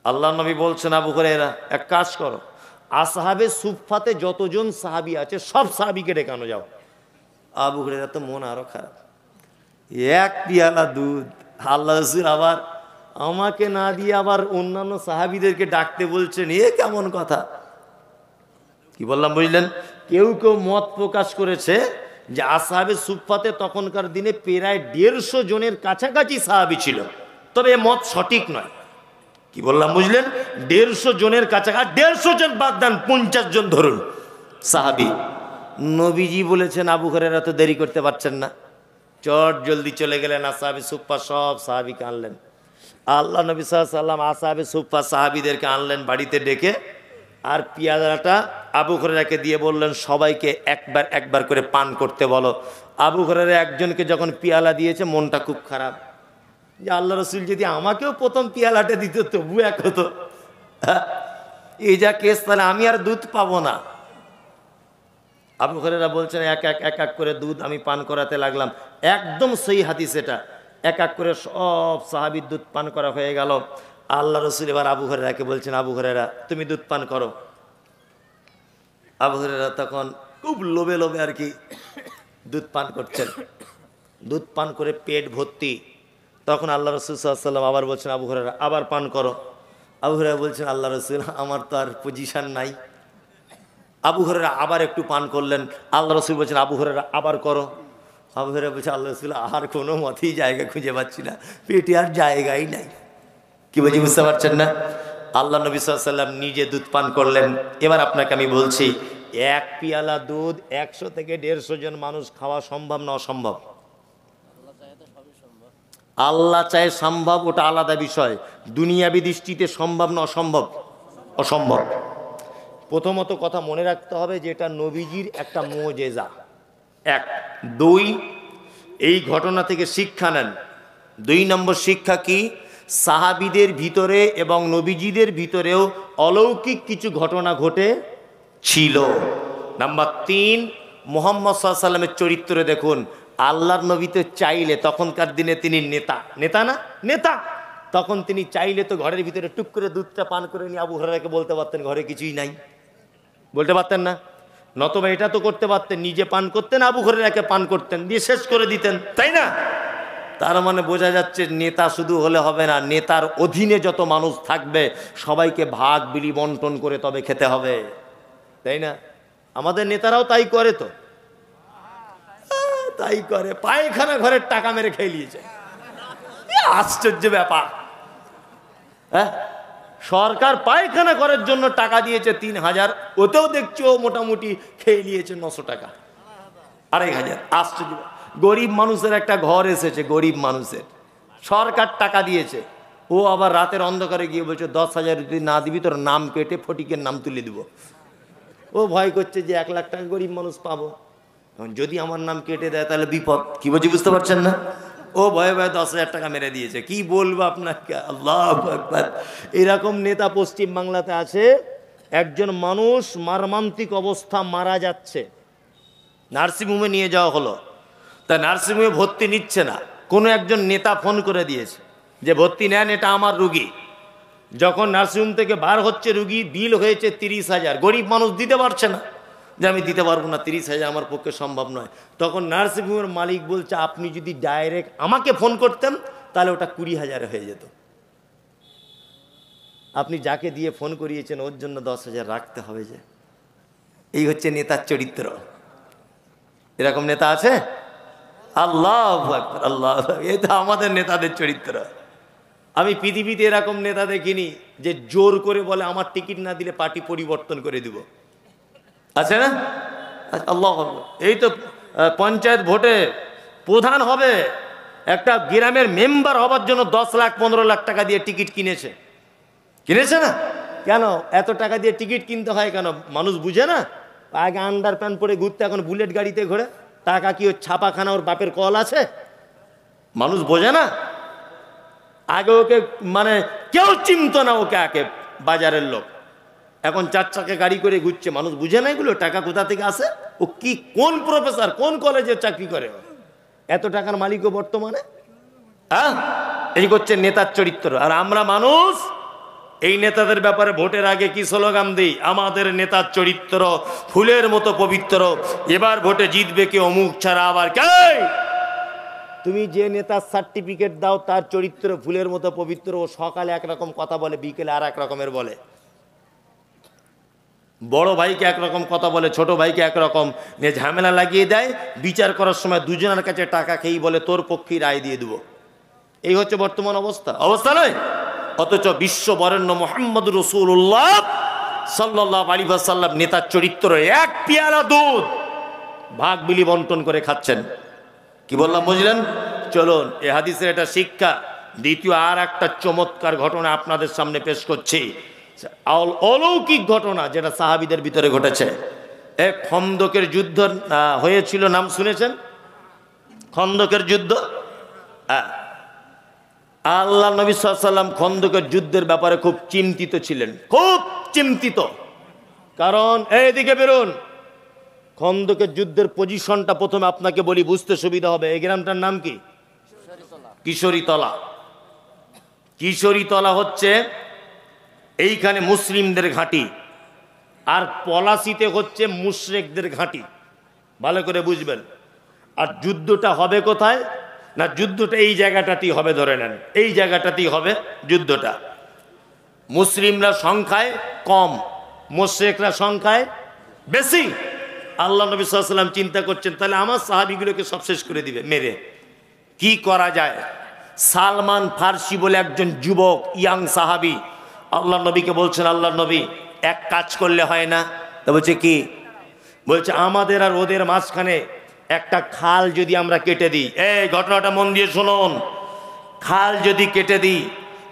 Speaker 1: আল্লাহ নবী বলছেন, আবু হুরায়রা এক কাজ করো, আসহাবে সুফফাতে যতজন সাহাবী আছে সব সাহাবীকে ডেকানো যাও। আবু হুরায়রা তো মন আরো খারাপ, 1 পেয়ালা দুধ। আল্লাহ রাসূল আবার আমাকে না দিয়ে আবার অন্যান্য সাহাবীদেরকে ডাকতে বলছেন, এ কেমন কথা? কি বললাম বুঝলেন? কেউ কেউ মত প্রকাশ করেছে যে আসহাবে সুফফাতে তখনকার দিনে প্রায় 150 জনের কাছাকাছি সাহাবী ছিল, তবে এ মত সঠিক নয়। কি বললাম বুঝলেন? 150 জনের কাছাকাছি, 150 জন বাদ দেন, 50 জন ধরুন সাহাবী। নবীজি বলেছেন আবু হুরায়রা তো দেরি করতে পারছেন না, চট জলদি চলে গেলেন আসহাবে সুফফা সব সাহাবীকে আনলেন। আল্লাহ নবী সাল্লাল্লাহু আলাইহি ওয়াসাল্লাম আসহাবে সুফফা সাহাবীদেরকে আনলেন বাড়িতে ডেকে, আর পেয়ালাটা আবু হুরায়রাকে দিয়ে বললেন সবাইকে একবার একবার করে পান করতে বলো। আবু হুরায়রা একজনকে যখন পেয়ালা দিয়েছে মনটা খুব খারাপ, যে আল্লাহ রসুল যদি আমাকেও প্রথম পেয়ালাটা দিত তবু এক হতো, এই যা কেস, তাহলে আমি আর দুধ পাবো না। আবু হুরায়রা বলছেন এক এক করে দুধ আমি পান করাতে লাগলাম। একদম সহি হাদিস এটা। এক এক করে সব সাহাবীর দুধ পান করা হয়ে গেল। আল্লাহ রসুল এবার আবু হুরায়রাকে বলছেন, আবু হুরায়রা তুমি দুধ পান করো। আবু হুরায়রা তখন খুব লোভে লোভে আর কি দুধ পান করছেন। দুধ পান করে পেট ভর্তি। তখন আল্লাহ রসুল সাল্লাল্লাহু আলাইহি ওয়াসাল্লাম আবার বলছেন, আবু হুরায়রা আবার পান করো। আবু হুরায়রা বলছেন, আল্লাহ রসুল আমার তো আর পজিশন নাই। আবু হুরায়রা আবার একটু পান করলেন। আল্লাহ রসুল বলছেন, আবু হুরায়রা আবার করো। আবু হুরায়রা বলছে, আল্লাহ রসুল আর কোনো মতেই জায়গা খুঁজে পাচ্ছি না, পেটে আর জায়গাই নাই। কি বলছি বুঝতে পারছেন না? আল্লাহ নবী সাল্লাল্লাহু আলাইহি ওয়াসাল্লাম নিজে দুধ পান করলেন। এবার আপনাকে আমি বলছি, এক পেয়ালা দুধ 100 থেকে 150 জন মানুষ খাওয়া সম্ভব না অসম্ভব? আল্লাহ চায় সম্ভব, ওটা আলাদা বিষয়। দুনিয়াবি দৃষ্টিতে সম্ভব না অসম্ভব? অসম্ভব। প্রথমত কথা মনে রাখতে হবে যে এটা নবীজির একটা মুজিজা। 1 2 এই ঘটনা থেকে শিক্ষা নেন। 2 নম্বর শিক্ষা কি? সাহাবীদের ভিতরে এবং নবীজিদের ভিতরেও অলৌকিক কিছু ঘটনা ঘটে ছিল। নাম্বার 3, মুহাম্মদ সাল্লাল্লাহু আলাইহি ওয়াসাল্লামের চরিত্রে দেখুন। আল্লাহর নবী তো চাইলে, তখনকার দিনে তিনি নেতা, নেতা না নেতা, তখন তিনি চাইলে তো ঘরের ভিতরে টুক করে দুধটা পান করে নিয়ে আবু হুরায়রাকে বলতে পারতেন ঘরে কিছুই নাই, বলতে পারতেন না? নতবা এটা তো করতে পারতেন, নিজে পান করতেন, আবু হুরায়রাকে পান করতেন, দিয়ে শেষ করে দিতেন, তাই না? তার মানে বোঝা যাচ্ছে নেতা শুধু হলে হবে না, নেতার অধীনে যত মানুষ থাকবে সবাইকে ভাগ বিলি বন্টন করে তবে খেতে হবে, তাই না? আমাদের নেতারাও তাই করে, তো তাই করে, পায়খানা ঘরের টাকা মেরে খেয়ে নিয়েছে। আশ্চর্য ব্যাপার। হ্যাঁ, সরকার পায়খানা ঘরের জন্য টাকা দিয়েছে 3000, ওতেও দেখছি ও মোটামুটি খেয়ে নিয়েছে 900 টাকা, 2500। আশ্চর্য। গরিব মানুষের একটা ঘর এসেছে, গরিব মানুষের, সরকার টাকা দিয়েছে, ও আবার রাতের অন্ধকারে গিয়ে বলছে 10,000 যদি না দিবি তোর নাম কেটে ফটিকের নাম তুলে দিব। ও ভয় করছে যে 1 লাখ টাকা গরিব মানুষ পাবো, যদি আমার নাম কেটে দেয় তাহলে বিপদ। কি বলছি বুঝতে পারছেন না? ও ভয়ে ভয়ে 10,000 টাকা মেরে দিয়েছে। কি বলবো আপনাকে, আল্লাহু আকবার। এরকম নেতা পশ্চিম বাংলাতে আছে। একজন মানুষ মর্মান্তিক অবস্থা, মারা যাচ্ছে, নার্সিংহোমে নিয়ে যাওয়া হলো, তা নার্সিংহোমে ভর্তি নিচ্ছে না। কোনো একজন নেতা ফোন করে দিয়েছে যে ভর্তি নেন, এটা আমার রুগী। যখন নার্সিংহোম থেকে বার হচ্ছে রুগী, বিল হয়েছে 30,000। গরিব মানুষ দিতে পারছে না, যে আমি দিতে পারবো না, 30,000 আমার পক্ষে সম্ভব নয়। তখন নার্সিংহোমের মালিক বলছে আপনি যদি ডাইরেক্ট আমাকে ফোন করতেন তাহলে ওটা 20,000 হয়ে যেত। আপনি যাকে দিয়ে ফোন করিয়েছেন ওর জন্য 10,000 রাখতে হবে যে। এই হচ্ছে নেতার চরিত্র। এরকম নেতা আছে? আল্লাহু আকবার, আল্লাহ, এটা আমাদের নেতাদের চরিত্র। আমি পৃথিবীতে এরকম নেতা দেখিনি যে জোর করে বলে আমার টিকিট না দিলে পার্টি পরিবর্তন করে দিব, আছে না? আল্লাহ, এই তো পঞ্চায়েত ভোটে প্রধান হবে, একটা গ্রামের মেম্বার হবার জন্য 10 লাখ 15 লাখ টাকা দিয়ে টিকিট কিনেছে, কিনেছে না? কেন এত টাকা দিয়ে টিকিট কিনতে হয় কেন? মানুষ বুঝে না? আগে আন্ডার প্যান্ট পরে ঘুরতে, এখন বুলেট গাড়িতে ঘোরে। টাকা কি ওর ছাপাখানা, ওর বাপের কল আছে? মানুষ বোঝে না। আগে ওকে মানে কেউ চিনত না ওকে, আগে বাজারের লোক। এখন 4 চাকা গাড়ি করে ঘুরছে, মানুষ বুঝে না এগুলো টাকা কোথা থেকে আসে। ও কি, কোন প্রফেসর, কোন কলেজে চাকরি করে, এত টাকার মালিকও বর্তমানে। হ্যাঁ, এই করছে নেতার চরিত্র। আর আমরা মানুষ এই নেতাদের ব্যাপারে ভোটের আগে কি স্লোগান দিই? আমাদের নেতার চরিত্র ফুলের মতো পবিত্র, এবার ভোটে জিতবে কে, অমুক ছাড়া আবার কে। তুমি যে নেতার সার্টিফিকেট দাও তার চরিত্র ফুলের মতো পবিত্র, ও সকালে একরকম কথা বলে, বিকেলে আর এক রকমের বলে। বড় ভাইকে একরকম কথা বলে, ছোট ভাইকে একরকম নিয়ে ঝামেলা লাগিয়ে দেয়। বিচার করার সময় দুজনের কাছে টাকা খেয়েই বলে তোর পক্ষেই রায় দিয়ে দেবো। এই হচ্ছে বর্তমান অবস্থা নয়? অথচ বিশ্ব বরেণ্য মুহাম্মদ রাসূলুল্লাহ সাল্লাল্লাহু আলাইহি ওয়াসাল্লাম নেতার চরিত্র এক পেয়ালা দুধ ভাগ বিলি বন্টন করে খাচ্ছেন। কি বললাম বুঝলেন? চলুন, এ হাদিসের এটা শিক্ষা। দ্বিতীয় আর একটা চমৎকার ঘটনা আপনাদের সামনে পেশ করছি, অলৌকিক ঘটনা যেটা সাহাবীদের ভিতরে ঘটেছে। এক খন্দকের যুদ্ধ হয়েছিল, নাম শুনেছেন? খন্দকের যুদ্ধ। আল্লাহ নবী সাল্লাল্লাহু আলাইহি ওয়াসাল্লাম খন্দকের যুদ্ধের ব্যাপারে খুব চিন্তিত ছিলেন, খুব চিন্তিত। কারণ এইদিকে বেরোন, খন্দকের যুদ্ধের পজিশনটা প্রথমে আপনাকে বলি, বুঝতে সুবিধা হবে। এই গ্রামটার নাম কি? কিশোরীতলা। কিশোরীতলা হচ্ছে এইখানে মুসলিমদের ঘাঁটি, আর পলাশিতে হচ্ছে মুশরিকদের ঘাঁটি। ভালো করে বুঝবেন। আর যুদ্ধটা হবে কোথায়? না, যুদ্ধটা এই জায়গাটাতেই হবে, ধরে নেন এই জায়গাটাতেই হবে যুদ্ধটা। মুসলিমরা সংখ্যায় কম, মুশরিকরা সংখ্যায় বেশি। আল্লাহ নবী সাল্লাল্লাহু আলাইহি ওয়াসাল্লাম চিন্তা করছেন, তাহলে আমার সাহাবীগুলোকে সব শেষ করে দিবে মেরে, কি করা যায়? সালমান ফার্সি বলে একজন যুবক ইয়াং সাহাবী আল্লাহ নবীকে বলছেন, আল্লাহ নবী এক কাজ করলে হয় না? তা বলছে কি? বলছে আমাদের আর ওদের মাঝখানে একটা খাল যদি আমরা কেটে দিই। এই ঘটনাটা মন দিয়ে শুনুন। খাল যদি কেটে দিই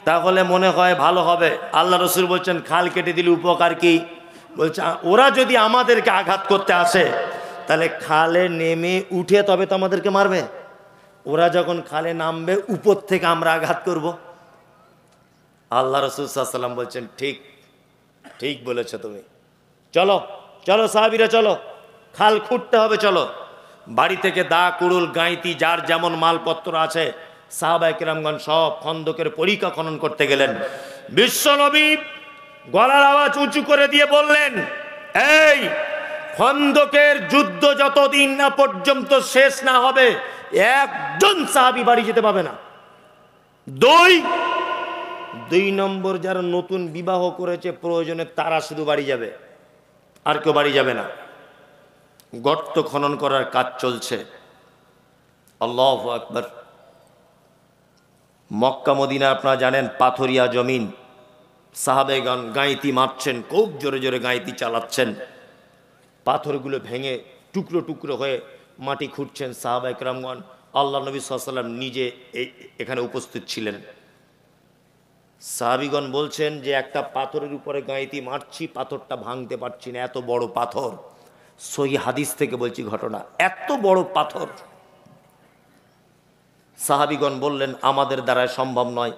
Speaker 1: তাহলে মনে হয় ভালো হবে। আল্লাহ রসুল বলছেন খাল কেটে দিলে উপকার কি? বলছে ওরা যদি আমাদেরকে আঘাত করতে আসে তাহলে খালে নেমে উঠে তবে তো আমাদেরকে মারবে। ওরা যখন খালে নামবে উপর থেকে আমরা আঘাত করব। আল্লাহ রসুল সাল্লাল্লাহু আলাইহি ওয়াসাল্লাম বলছেন ঠিক ঠিক বলেছো তুমি, চলো চলো সাহাবীরা চলো, খাল খুঁড়তে হবে, চলো। বাড়ি থেকে দা কুড়ুল গাঁইতি যার যেমন মালপত্র আছে সাহাবায়ে কেরামগণ সব খন্দকের পরিখা খনন করতে গেলেন। বিশ্বনবী গলার আওয়াজ উঁচু করে দিয়ে বললেন, এই খন্দকের যুদ্ধ যতদিন না পর্যন্ত শেষ না হবে একজন সাহাবী বাড়ি যেতে পাবে না। দুই নম্বর যারা নতুন বিবাহ করেছে প্রয়োজনে তারা শুধু বাড়ি যাবে, আর কেউ বাড়ি যাবে না। গর্ত খনন করার কাজ চলছে। আল্লাহু আকবার। মক্কা মদিনা আপনারা জানেন পাথরিয়া জমিন, সাহাবেগণ গাঁইতি মারছেন, খুব জোরে জোরে গাঁইতি চালাচ্ছেন, পাথরগুলো ভেঙে টুকরো টুকরো হয়ে মাটি খুঁড়ছেন সাহাবায়ে কেরামগণ। আল্লাহ নবী সাল্লাল্লাহু আলাইহি ওয়াসাল্লাম নিজে এখানে উপস্থিত ছিলেন। সাহাবীগণ বলছেন যে একটা পাথরের উপরে গাঁইতি মারছি, পাথরটা ভাঙতে পারছি না, এত বড় পাথর। সহিহ হাদিস থেকে বলছি ঘটনা, এত বড় পাথর। সাহাবীগণ বললেন আমাদের দ্বারা সম্ভব নয়,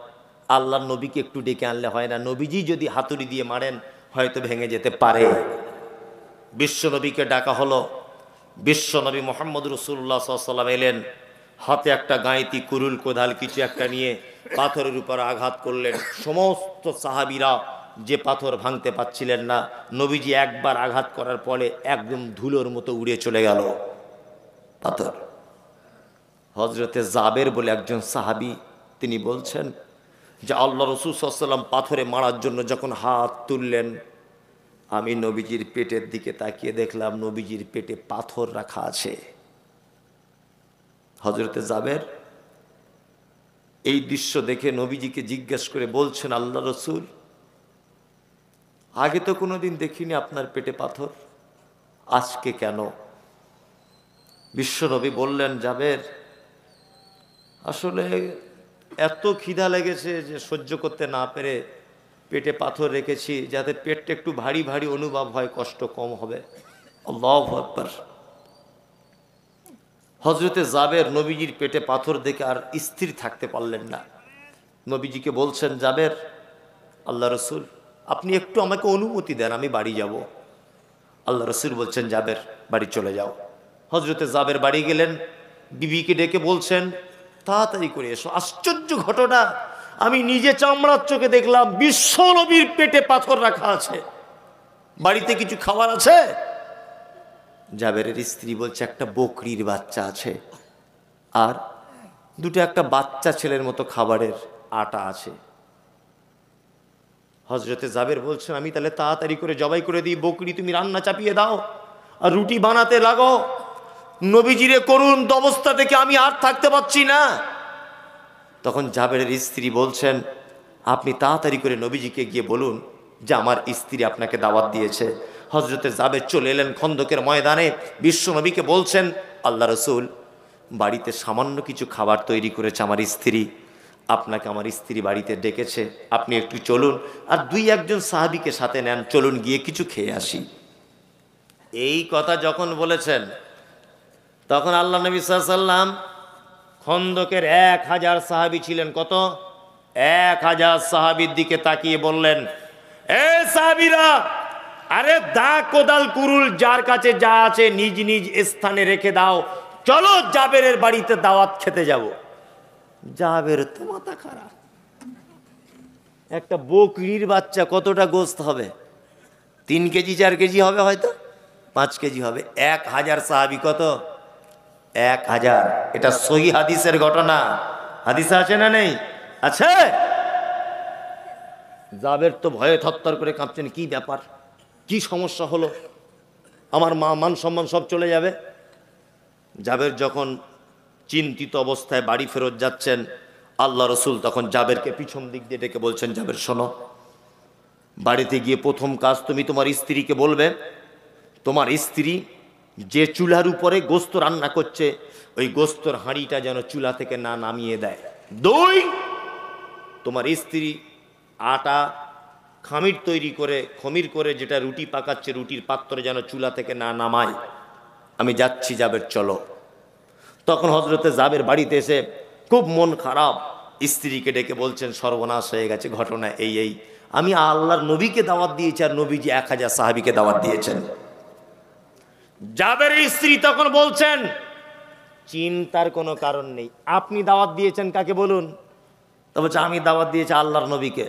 Speaker 1: আল্লাহর নবীকে একটু ডেকে আনলে হয় না? নবীজি যদি হাতুড়ি দিয়ে মারেন হয়তো ভেঙে যেতে পারে। বিশ্বনবীকে ডাকা হলো। বিশ্বনবী মুহাম্মদ রাসূলুল্লাহ সাল্লাল্লাহু আলাইহি ওয়াসাল্লাম এলেন, হাতে একটা গাঁইতি কুরুল কোদাল কিছু একটা নিয়ে পাথরের উপর আঘাত করলেন। সমস্ত সাহাবীরা যে পাথর ভাঙতে পারছিলেন না, নবীজি একবার আঘাত করার পরে একদম ধুলোর মতো উড়ে চলে গেল পাথর। হযরতে জাবের বলে একজন সাহাবী, তিনি বলছেন যে আল্লাহ রাসূল সাল্লাল্লাহু আলাইহি ওয়াসাল্লাম পাথরে মারার জন্য যখন হাত তুললেন, আমি নবীজির পেটের দিকে তাকিয়ে দেখলাম নবীজির পেটে পাথর রাখা আছে। হযরতে জাবের এই দৃশ্য দেখে নবীজিকে জিজ্ঞেস করে বলছেন, আল্লাহ রাসূল আগে তো কোনোদিন দেখিনি আপনার পেটে পাথর, আজকে কেন? বিশ্বনবী বললেন, জাবের আসলে এত খিদা লেগেছে যে সহ্য করতে না পেরে পেটে পাথর রেখেছি, যাতে পেটটা একটু ভারী ভারী অনুভব হয়, কষ্ট কম হবে। আল্লাহু আকবার। হযরতে জাবের নবীজির পেটে পাথর দেখে আর স্থির থাকতে পারলেন না। নবীজিকে বলছেন, জাবের আল্লাহ রসুল আপনি একটু আমাকে অনুমতি দেন, আমি বাড়ি যাব। আল্লাহ রসুল বলছেন, জাবের বাড়ি চলে যাও। হযরতে জাবের বাড়ি গেলেন, বিবিকে ডেকে বলছেন তাড়াতাড়ি করে এসো। আশ্চর্য ঘটনা, আমি নিজে চামড়ার চোখে দেখলাম বিশ্ব নবীর পেটে পাথর রাখা আছে। বাড়িতে কিছু খাবার আছে? জাবেরের স্ত্রী বলছে একটা বকরির বাচ্চা আছে আর দুটো একটা বাচ্চা ছেলের মতো খাবারের আটা আছে। হজরতে জাবের বলছেন, আমি তাহলে তাড়াতাড়ি করে জবাই করে দিই বকরি, তুমি রান্না চাপিয়ে দাও আর রুটি বানাতে লাগো। নবীজিরে করুণ অবস্থা থেকে আমি আর থাকতে পারছি না। তখন জাবেরের স্ত্রী বলছেন, আপনি তাড়াতাড়ি করে নবীজিকে গিয়ে বলুন যে আমার স্ত্রী আপনাকে দাওয়াত দিয়েছে। হজরতে জাবের চলে এলেন খন্দকের ময়দানে, বিশ্ব নবীকে বলছেন, আল্লাহ রসুল, বাড়িতে সামান্য কিছু খাবার তৈরি করেছে আমার স্ত্রী, আপনাকে আমার স্ত্রী বাড়িতে ডেকেছে, আপনি একটু চলুন আর দুই একজন সাহাবীকে সাথে নেন, চলুন গিয়ে কিছু খেয়ে আসি। এই কথা যখন বলেছেন তখন আল্লাহ নবী সাল্লাল্লাহু আলাইহি ওয়াসাল্লাম খন্দকের 1000 সাহাবী ছিলেন, কত? 1000 সাহাবীর দিকে তাকিয়ে বললেন, এ সাহাবীরা, আরে দা কোদাল কুরুল যার কাছে যা আছে নিজ নিজ স্থানে রেখে দাও, চলো জাবেরের বাড়িতে দাওয়াত খেতে যাব। জাবের তো মাথা খারাপ, একটা বকরির বাচ্চা কতটা গোস্ত হবে? 3 কেজি 4 কেজি হবে, হয়তো 5 কেজি হবে। 1000 সাহাবী, কত? 1000। এটা সহি হাদিসের ঘটনা। হাদিসে আছে না নেই? আছে। জাবের তো ভয়ে থরথর করে কাঁপছেন, কি ব্যাপার, কি সমস্যা হলো, আমার মান সম্মান সব চলে যাবে। জাবের যখন চিন্তিত অবস্থায় বাড়ি ফেরত যাচ্ছেন, আল্লাহ রসুল তখন জাবেরকে পিছন দিক দিয়ে ডেকে বলছেন, জাবের শোনো, বাড়িতে গিয়ে প্রথম কাজ তুমি তোমার স্ত্রীকে বলবে, তোমার স্ত্রী যে চুলার উপরে গোস্ত রান্না করছে ওই গোস্তর হাঁড়িটা যেন চুলা থেকে না নামিয়ে দেয়। 2, তোমার স্ত্রী আটা খমির করে যেটা রুটি পাকাচ্ছে রুটির পাত্রে যেন চুলা থেকে না নামায়। আমি যাচ্ছি জাবের, চলো। তখন হজরতে জাবের বাড়িতে এসে খুব মন খারাপ, স্ত্রীকে ডেকে বলছেন, সর্বনাশ হয়ে গেছে, ঘটনা এই, আমি আল্লাহর নবীকে দাওয়াত দিয়েছি আর নবীজি 1000 সাহাবীকে দাওয়াত দিয়েছেন। জাবেরের স্ত্রী তখন বলছেন, চিন্তার কোনো কারণ নেই, আপনি দাওয়াত দিয়েছেন কাকে বলুন? তো বলছে, আমি দাওয়াত দিয়েছি আল্লাহর নবীকে।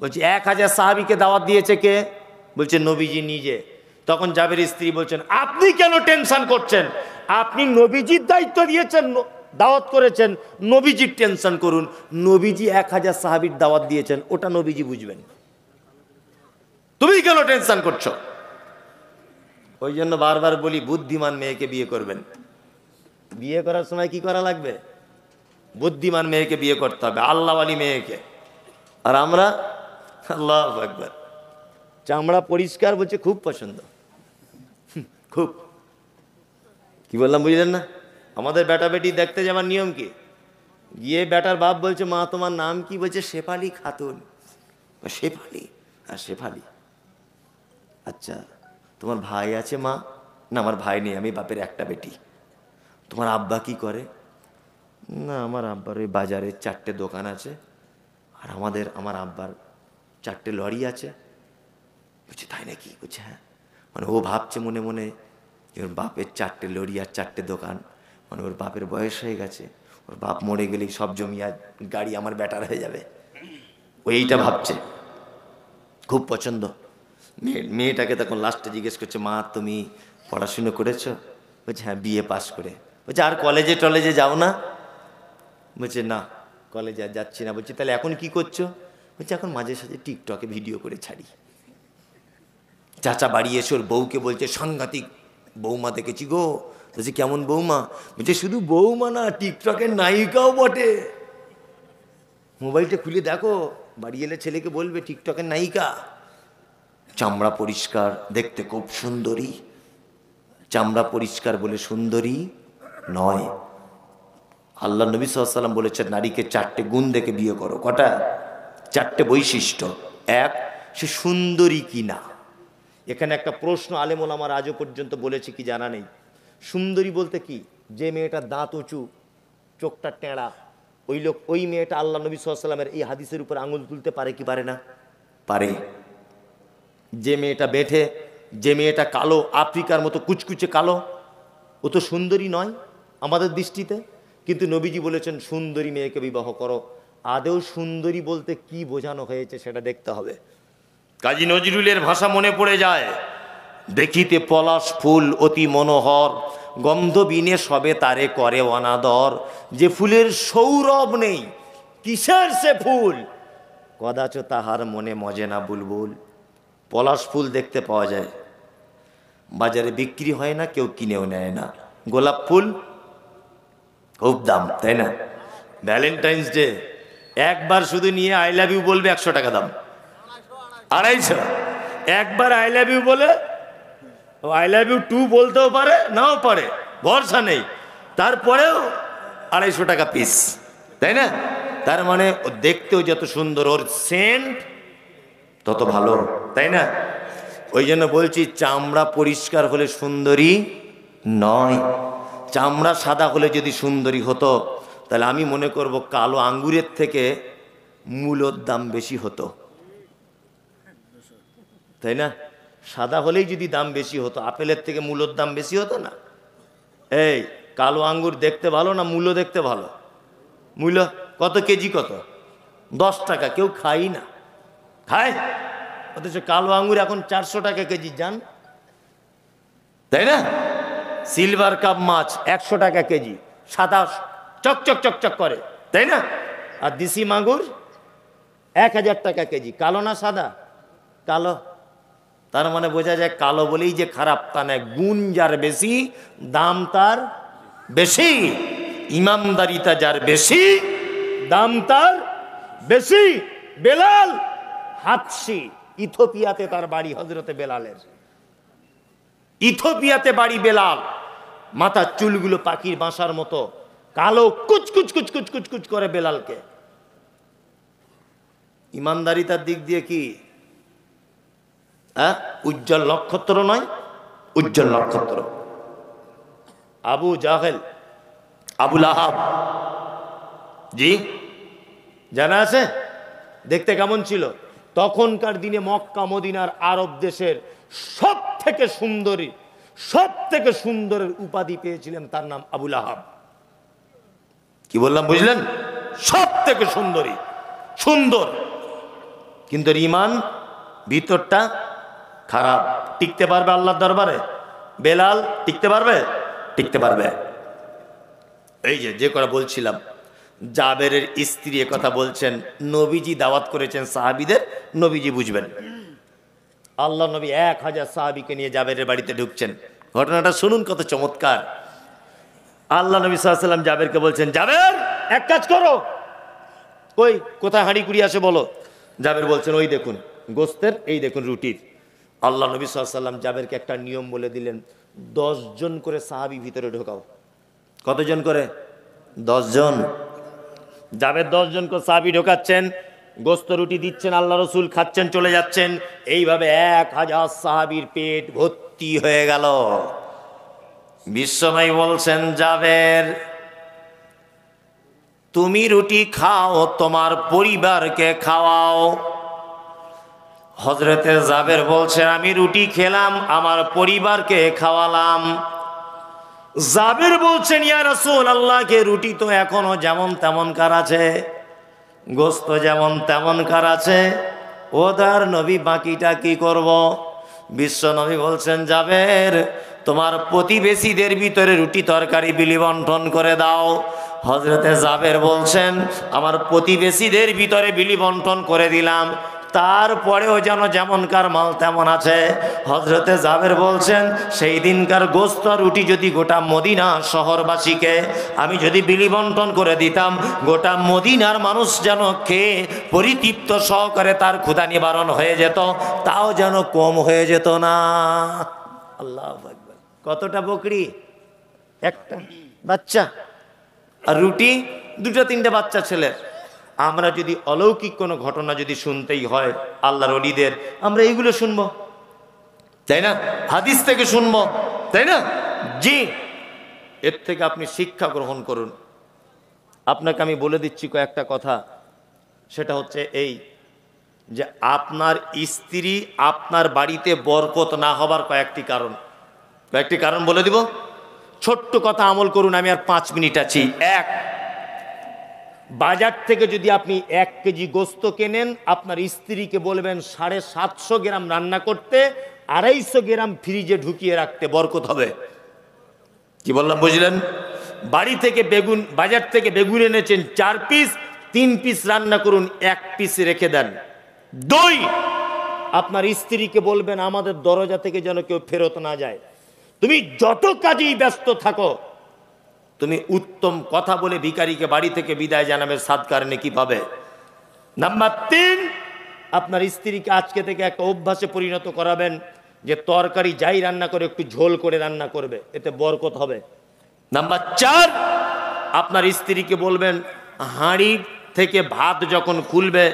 Speaker 1: বলছি 1000 সাহাবীকে দাওয়াত দিয়েছে কে? বলছে নবীজি নিজে। তখন জাবেরের স্ত্রী বলছেন, আপনি কেন টেনশন করছেন? আপনি নবীজির দায়িত্ব দিয়েছেন, দাওয়াত করেছেন, নবীজির টেনশন করুন। নবীজি 1000 সাহাবীর দাওয়াত দিয়েছেন, ওটা নবীজি বুঝবেন, তুমি কেন টেনশন করছো? ওই জন্য বারবার বলি, বুদ্ধিমান মেয়েকে বিয়ে করবেন। বিয়ে করার সময় কি করা লাগবে? বুদ্ধিমান মেয়েকে বিয়ে করতে হবে, আল্লাহওয়ালি মেয়েকে। আর আমরা, আল্লাহু আকবার, চামড়া পরিষ্কার বলছে খুব পছন্দ, খুব। কি বললাম বুঝলেন না? আমাদের বেটা বেটি দেখতে যাওয়ার নিয়ম কি? গিয়ে বেটার বাপ বলছে, মা তোমার নাম কি? বলছে শেফালি খাতুন। শেফালি? হ্যাঁ শেফালি। আচ্ছা, তোমার ভাই আছে মা? না, আমার ভাই নেই, আমি বাপের একটা বেটি। তোমার আব্বা কি করে? না, আমার আব্বার ওই বাজারে 4টে দোকান আছে, আর আমার আব্বার 4টে লরি আছে। বলছে তাই নাকি? বলছে হ্যাঁ। মানে ও ভাবছে মনে মনে যে ওর বাপের 4টে লরি আর 4টে দোকান, মানে ওর বাপের বয়স হয়ে গেছে, ওর বাপ মরে গেলেই সব জমি আর গাড়ি আমার বেটার হয়ে যাবে, ও এইটা ভাবছে। খুব পছন্দ। মেয়েটাকে তখন লাস্টে জিজ্ঞেস করছে, মা তুমি পড়াশুনো করেছো? বলছে হ্যাঁ, বিএ পাস করে। বলছে আর কলেজে যাও না? বলছে না, কলেজে আর যাচ্ছি না। বলছে তাহলে এখন কি করছো? বলছে এখন মাঝে সাঝে টিকটকে ভিডিও করে ছাড়ি। চাচা বাড়ি এসে ওর বউকে বলছে, সাংঘাতিক বৌমা দেখেছি গো। বলছে কেমন বৌমা? বলছে শুধু বৌমা না, টিকটকের নায়িকাও বটে। মোবাইলটা খুলে দেখো, বাড়ি এলে ছেলেকে বলবে টিকটকের নায়িকা। চামড়া পরিষ্কার, দেখতে খুব সুন্দরী। চামড়া পরিষ্কার বলে সুন্দরী নয়। আল্লাহ নবী সাল্লাল্লাহু আলাইহি ওয়াসাল্লাম বলেছেন, নারীকে 4টে গুণ দেখে বিয়ে করো। কটা? 4টে বৈশিষ্ট্য। 1, সে সুন্দরী কি না। এখানে একটা প্রশ্ন আলেম ওলামার আজও পর্যন্ত বলেছে কি জানা নেই। সুন্দরী বলতে কি? যে মেয়েটার দাঁত উঁচু, চোখটা টেঁড়া, ওই মেয়েটা আল্লাহ নবী সাল্লাল্লাহু আলাইহি ওয়াসাল্লামের এই হাদিসের উপর আঙুল তুলতে পারে কি পারে না? পারে। যে মেয়েটা বেঠে, যে মেয়েটা কালো, আফ্রিকার মতো কুচকুচে কালো, ও তো সুন্দরী নয় আমাদের দৃষ্টিতে। কিন্তু নবীজি বলেছেন সুন্দরী মেয়েকে বিবাহ করো। আদেও সুন্দরী বলতে কি বোঝানো হয়েছে সেটা দেখতে হবে। কাজী নজরুলের ভাষা মনে পড়ে যায়, দেখিতে পলাশ ফুল অতি মনোহর, গন্ধ বিনে সবে তারে করে অনাদর। যে ফুলের সৌরভ নেই, কিসের সে ফুল? কদাচ তাহার মনে মজে না বুলবুল। পলাশ ফুল দেখতে পাওয়া যায়, বাজারে বিক্রি হয় না, কেউ কিনেও নেয় না। গোলাপ ফুল খুব দাম, তাই না? ভ্যালেন্টাইন্স ডে একবার শুধু নিয়ে আই লাভ ইউ বলবে 100 টাকা দাম, 250। একবার আই লাভ ইউ বলে, আই লাভ ইউ 2 বলতেও পারে, নাও পারে, ভরসা নেই, তারপরেও 250 টাকা পিস, তাই না? তার মানে দেখতেও যত সুন্দর, ওর সেন্ট তত ভালো, তাই না? ওই জন্য বলছি, চামড়া পরিষ্কার হলে সুন্দরী নয়। চামড়া সাদা হলে যদি সুন্দরী হতো, তাহলে আমি মনে করব কালো আঙ্গুরের থেকে মূলর দাম বেশি হতো, তাই না? সাদা হলেই যদি দাম বেশি হতো, আপেলের থেকে মূলর দাম বেশি হতো না? এই কালো আঙ্গুর দেখতে ভালো না মূলো দেখতে ভালো? মূলো কত কেজি? কত? 10 টাকা। কেউ খাই না, খায়? অথচ কালো আঙ্গুর এখন 400 টাকা কেজি, জান, তাই না? সিলভার কাপ মাছ 100 টাকা কেজি, সাদা চকচক চকচক করে, তাই না? আর দেশি মাগুর 1000 টাকা কেজি। কালো না সাদা? কালো। তার মানে বোঝা যায় কালো বলেই যে খারাপ তা নয়, গুণ যার বেশি দাম তার বেশি, ইমানদারিতা যার বেশি দাম তার বেশি। বেলাল হাবশি, ইথিওপিয়াতে তার বাড়ি, হযরতে বেলালের ইথিওপিয়াতে বাড়ি। বেলাল মাথার চুলগুলো পাখির বাসার মতো কালো, কুচকুচ কুচকুচ কুচকুচ করে বেলালকে। ইমানদারিতার দিক দিয়ে কি উজ্জ্বল নক্ষত্র নয়? উজ্জ্বল নক্ষত্র। আবু জাহেল, আবুল আহাব, জি জানা আছে? দেখতে কেমন ছিল? তখনকার দিনে মক্কা মদিনার আরব দেশের সব থেকে সুন্দরী, সব থেকে সুন্দরের উপাধি পেয়েছিলেন, তার নাম আবুল আহাব। কি বললাম বুঝলেন? সব থেকে সুন্দরী, সুন্দর, কিন্তু ইমান ভিতরটা খারাপ। টিকতে পারবে আল্লাহর দরবারে? বেলাল টিকতে পারবে? টিকতে পারবে। এই যে কথা বলছিলাম, জাবেরের স্ত্রী কথা বলছেন, নবীজি দাওয়াত করেছেন সাহাবীদের, নবীজি বুঝবেন। আল্লাহ নবী 1000 সাহাবীকে নিয়ে জাবেরের বাড়িতে ঢুকছেন। ঘটনাটা শুনুন, কত চমৎকার। আল্লাহ নবী সাল্লাল্লাহু আলাইহি ওয়াসাল্লাম জাবেরকে বলছেন, জাবের এক কাজ করো, কই কোথায় হাঁড়ি কুড়ি আসে বলো। জাবের বলছেন, ওই দেখুন গোস্তের, এই দেখুন রুটির। আল্লাহ নবী সাল্লাল্লাহু আলাইহি ওয়াসাল্লাম জাবেরকে একটা নিয়ম বলে দিলেন, 10 জন করে সাহাবী ভিতরে ঢোকাও। কতজন করে? 10 জন। জাবের 10 জন করে সাহাবী ঢোকাচ্ছেন, গোস্ত রুটি দিচ্ছেন, আল্লাহ রসুল খাচ্ছেন, চলে যাচ্ছেন। এইভাবে 1000 সাহাবীর পেট ভর্তি হয়ে গেল। বিশ্বনবী বলছেন, জাবের তুমি রুটি খাও, তোমার পরিবারকে খাওয়াও। হযরতে জাবের বলছেন, আমি রুটি খেলাম, আমার পরিবারকে খাওয়ালাম। জাবের বলছেন, ইয়া রাসূলুল্লাহ, কে রুটি তো এখনো যেমন তেমনকার আছে, গোস্ত যেমন তেমনকার আছে, ওদার নবী বাকিটা কি করব? বিশ্ব নবী বলছেন, জাবের তোমার প্রতিবেশীদের ভিতরে রুটি তরকারি বিলি বন্টন করে দাও। হযরতে জাবের বলছেন, আমার প্রতিবেশীদের ভিতরে বিলি বন্টন করে দিলাম, তারপরেও যেন যেমনকার মাল তেমন আছে। হযরতে জাবের বলছেন, সেই দিনকার গোস্ত রুটি যদি গোটা মদিনা শহরবাসীকে আমি যদি বিলি বন্টন করে দিতাম, গোটা মদিনার মানুষ যেন খেয়ে পরিতৃপ্ত সহকারে তার ক্ষুধা নিবারণ হয়ে যেত, তাও যেন কম হয়ে যেত না। আল্লাহু আকবার। কতটা বকরি? একটা বাচ্চা, আর রুটি 2-3টে বাচ্চা ছেলে। আমরা যদি অলৌকিক কোনো ঘটনা যদি শুনতেই হয় আল্লাহর ওলিদের, আমরা এইগুলো শুনবো, তাই না? হাদিস থেকে শুনবো, তাই না? জি, এর থেকে আপনি শিক্ষা গ্রহণ করুন। আপনাকে আমি বলে দিচ্ছি কয়েকটা কথা। সেটা হচ্ছে এই যে আপনার স্ত্রী আপনার বাড়িতে বরকত না হবার কয়েকটি কারণ বলে দিব। ছোট্ট কথা আমল করুন, আমি আর 5 মিনিট আছি। 1, বাজার থেকে যদি আপনি 1 কেজি গোস্ত কেনেন, আপনার স্ত্রীকে বলবেন 750 গ্রাম রান্না করতে, 250 গ্রাম ফ্রিজে ঢুকিয়ে রাখতে, বরকত হবে। কি বললাম বুঝলেন? বাড়ি থেকে বেগুন, বাজার থেকে বেগুন এনেছেন 4 পিস, 3 পিস রান্না করুন, 1 পিস রেখে দেন। 2, আপনার স্ত্রীকে বলবেন আমাদের দরজা থেকে যেন কেউ ফেরত না যায়। তুমি যত কাজেই ব্যস্ত থাকো, তুমি উত্তম কথা বলে ভিখারিকে বাড়ি থেকে বিদায় জানাবে, সাদকার নেকি পাবে। নাম্বার 3, আপনার স্ত্রীকে আজকে থেকে একটা অভ্যাসে পরিণত করাবেন যে তরকারি যাই রান্না করে একটু ঝোল করে রান্না করবে, এতে বরকত হবে। নাম্বার 4, আপনার স্ত্রীকে বলবেন হাঁড়ি থেকে ভাত যখন খুলবে,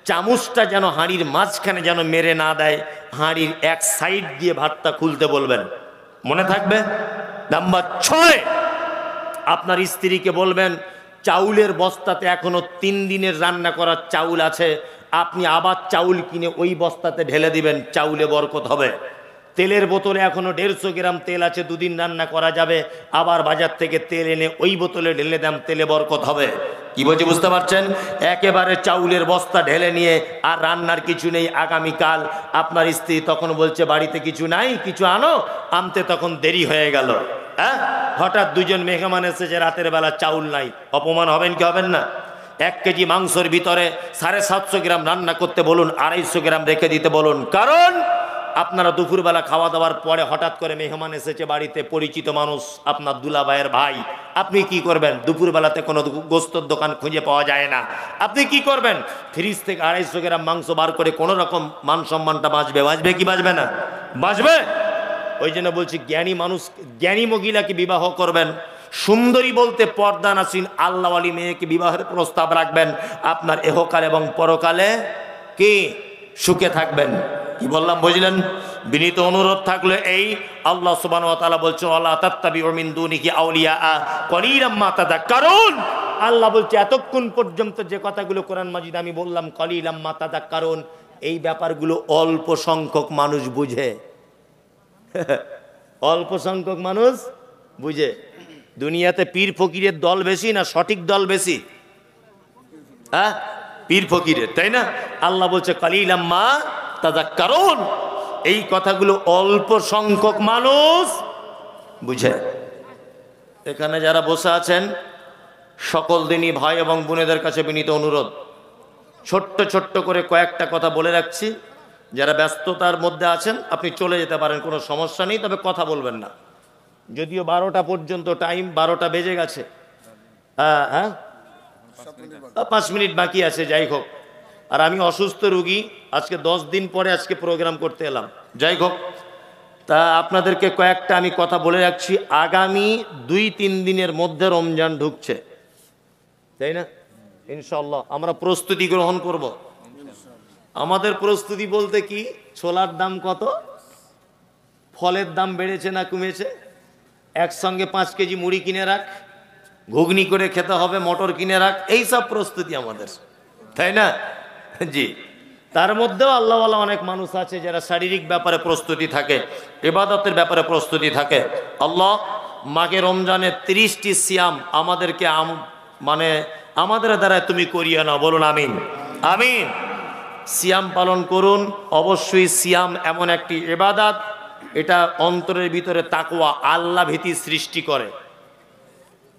Speaker 1: চামচটা যেন হাঁড়ির মাঝখানে যেন মেরে না দেয়, হাঁড়ির এক সাইড দিয়ে ভাতটা খুলতে বলবেন, মনে থাকবে। নাম্বার 6, আপনার স্ত্রীকে বলবেন চাউলের বস্তাতে এখনো 3 দিনের রান্না করার চাউল আছে, আপনি আবার চাউল কিনে ওই বস্তাতে ঢেলে দিবেন, চাউলে বরকত হবে। তেলের বোতলে এখনো 150 গ্রাম তেল আছে, 2 দিন রান্না করা যাবে, আবার বাজার থেকে তেল এনে ওই বোতলে ঢেলে দেন, তেলে বরকত হবে। কি বলছি বুঝতে পারছেন? একেবারে চাউলের বস্তা ঢেলে নিয়ে আর রান্নার কিছু নেই, আগামীকাল আপনার স্ত্রী তখন বলছে বাড়িতে কিছু নাই, কিছু আনো, আনতে তখন দেরি হয়ে গেল। হ্যাঁ, হঠাৎ 2 জন মেহমান এসেছে, রাতের বেলা চাউল নাই, অপমান হবেন কি হবেন না? 1 কেজি মাংসের ভিতরে 750 গ্রাম রান্না করতে বলুন, 250 গ্রাম রেখে দিতে বলুন। কারণ আপনারা দুপুরবেলা খাওয়া দাওয়ার পরে হঠাৎ করে মেহমান এসেছে বাড়িতে, পরিচিত মানুষ, আপনার দুলাভাইয়ের ভাই, আপনি কি করবেন? দুপুরবেলাতে কোনো গোস্তর দোকান খুঁজে পাওয়া যায় না, আপনি কি করবেন? ফ্রিজ থেকে 250 গ্রাম মাংস বার করে কোনো রকম মান সম্মানটা বাঁচবে, বাঁচবে কি বাঁচবে না? বাঁচবে। ওই জন্য বলছি জ্ঞানী মানুষ, জ্ঞানী মহিলাকে বিবাহ করবেন, সুন্দরী বলতে পর্দানাসীন আল্লাহওয়ালি মেয়েকে বিবাহের প্রস্তাব রাখবেন, আপনার এহকাল এবং পরকালে কি সুখে থাকবেন। কি বললাম বুঝলেন? বিনীত অনুরোধ থাকলে এই, আল্লাহ সুবহানাহু ওয়া তাআলা বলছেন ওয়ালা তাত্তাবিউ মিন দুনিহি আউলিয়া কলিলাম মা তাযাক্কারুন। আল্লাহ বলছে এতক্ষণ পর্যন্ত যে কথাগুলো কোরআন মাজিদ আমি বললাম, কলিলাম মা তাযাক্কারুন, এই ব্যাপারগুলো অল্প সংখ্যক মানুষ বুঝে। অল্প সংখ্যক মানুষ বুঝে। দুনিয়াতে পীর ফকিরের দল বেশি না সঠিক দল বেশি? হ্যাঁ, পীর ফকিরের, তাই না? আল্লাহ বলছে কালিলাম মা তাযাক্কারুন, এই কথাগুলো অল্প সংখ্যক মানুষ বুঝে। এখানে যারা বসে আছেন সকল দিনই ভাই এবং বোনেদের কাছে বিনীত অনুরোধ, ছোট্ট ছোট্ট করে কয়েকটা কথা বলে রাখছি। যারা ব্যস্ততার মধ্যে আছেন আপনি চলে যেতে পারেন, কোনো সমস্যা নেই, তবে কথা বলবেন না। যদিও 12টা পর্যন্ত টাইম, 12টা বেজে গেছে। হ্যাঁ, 5 মিনিট বাকি আছে, যাই হোক। আর আমি অসুস্থ রুগী, আজকে 10 দিন পরে আজকে প্রোগ্রাম করতে এলাম, যাই হোক। তা আপনাদেরকে কয়েকটা আমি কথা বলে রাখছি। আগামী 2-3 দিনের মধ্যে রমজান ঢুকছে, তাই না? ইনশাআল্লাহ আমরা প্রস্তুতি গ্রহণ করব। আমাদের প্রস্তুতি বলতে কি, ছোলার দাম কত, ফলের দাম বেড়েছে না কমেছে, একসঙ্গে 5 কেজি মুড়ি কিনে রাখ, ঘুগনি করে খেতে হবে, মটর কিনে রাখ, এইসব প্রস্তুতি আমাদের, তাই না? জি। তার মধ্যেও আল্লাহওয়ালা অনেক মানুষ আছে যারা শারীরিক ব্যাপারে প্রস্তুতি থাকে, ইবাদতের ব্যাপারে প্রস্তুতি থাকে। আল্লাহ মাকে রমজানের 30টি সিয়াম আমাদেরকে মানে আমাদের দ্বারা তুমি করিয়ে নাও, বলুন আমিন। আমিন। সিয়াম পালন করুন। অবশ্যই সিয়াম এমন একটি ইবাদত, এটা অন্তরের ভিতরে তাকওয়া, আল্লাহ ভীতি সৃষ্টি করে।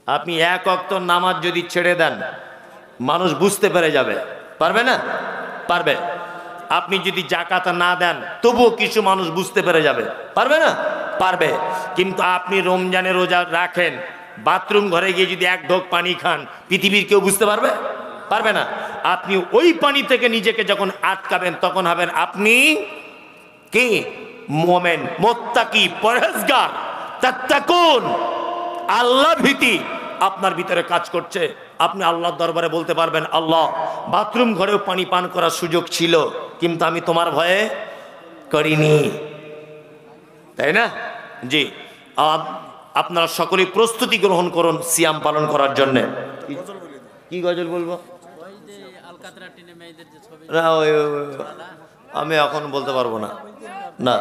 Speaker 1: আপনি 1 ওয়াক্ত নামাজ যদি ছেড়ে দেন, মানুষ বুঝতে পেরে যাবে, পারবে না? পারবে। আপনি যদি যাকাত না দেন, তবুও কিছু মানুষ বুঝতে পেরে যাবে, পারবে না? পারবে। কিন্তু আপনি রমজানে রোজা রাখেন, বাথরুম ঘরে গিয়ে যদি 1 ঢোক পানি খান, পৃথিবীর কেউ বুঝতে পারবে? পারবে না। আপনি ওই পানি থেকে নিজেকে যখন আটকাবেন, তখন হবেন আপনি কি? মুমিন, মুত্তাকি, পরহেজগার। তাত্তাকুন, আল্লাহ ভীতি আপনার ভিতরে কাজ করছে। আপনি আল্লাহর দরবারে বলতে পারবেন, আল্লাহ বাথরুম ঘরেও পানি পান করার সুযোগ ছিল, কিন্তু আমি তোমার ভয়ে করিনি, তাই না? জি। আপনারা সকলেই প্রস্তুতি গ্রহণ করুন সিয়াম পালন করার জন্য। কি গজল বলবো? আমি এখন বলতে পারবো না। না,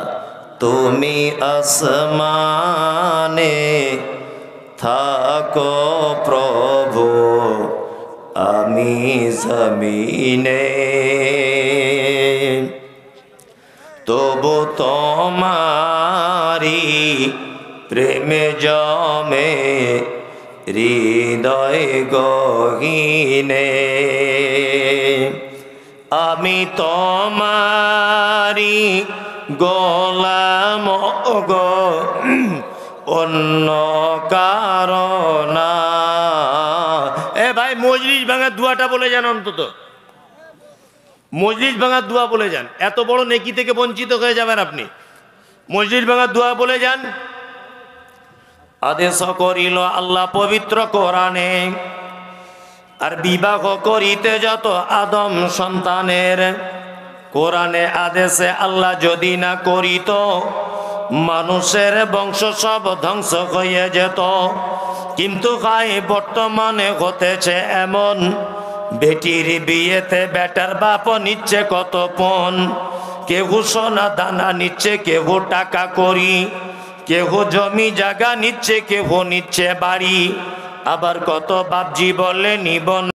Speaker 1: তুমি আসমানে থাকো প্রভু, আমি জমিনে, তবু তোমারি প্রেমে জমে হৃদয় গহীনে। আমি তোমারি গোলাম গো, অন্য কারণা। এ ভাই মজলিস ভাঙার দোয়াটা বলে যান, অন্তত মজলিস ভাঙার দোয়া বলে যান। এত বড় নেকি থেকে বঞ্চিত হয়ে যাবেন আপনি। মজলিস ভাঙার দোয়া বলে যান। আদেশ করিল আল্লাহ পবিত্র কোরআনে, আর বিবাহ করিতে যত আদম সন্তানের, কোরআনে আদেশে আল্লাহ যদি না করিত, মানুষের বংশ সব ধ্বংস হয়ে যেত। কিন্তু বর্তমানে হতেছে এমন, বেটির বিয়েতে বেটার বাপ নিচ্ছে কত পণ। কেহ সোনা দানা নিচ্ছে, কেহ টাকা করি, কেহ জমি জায়গা নিচ্ছে, কেহ নিচ্ছে বাড়ি। আবার কত বাপজি বলে নিব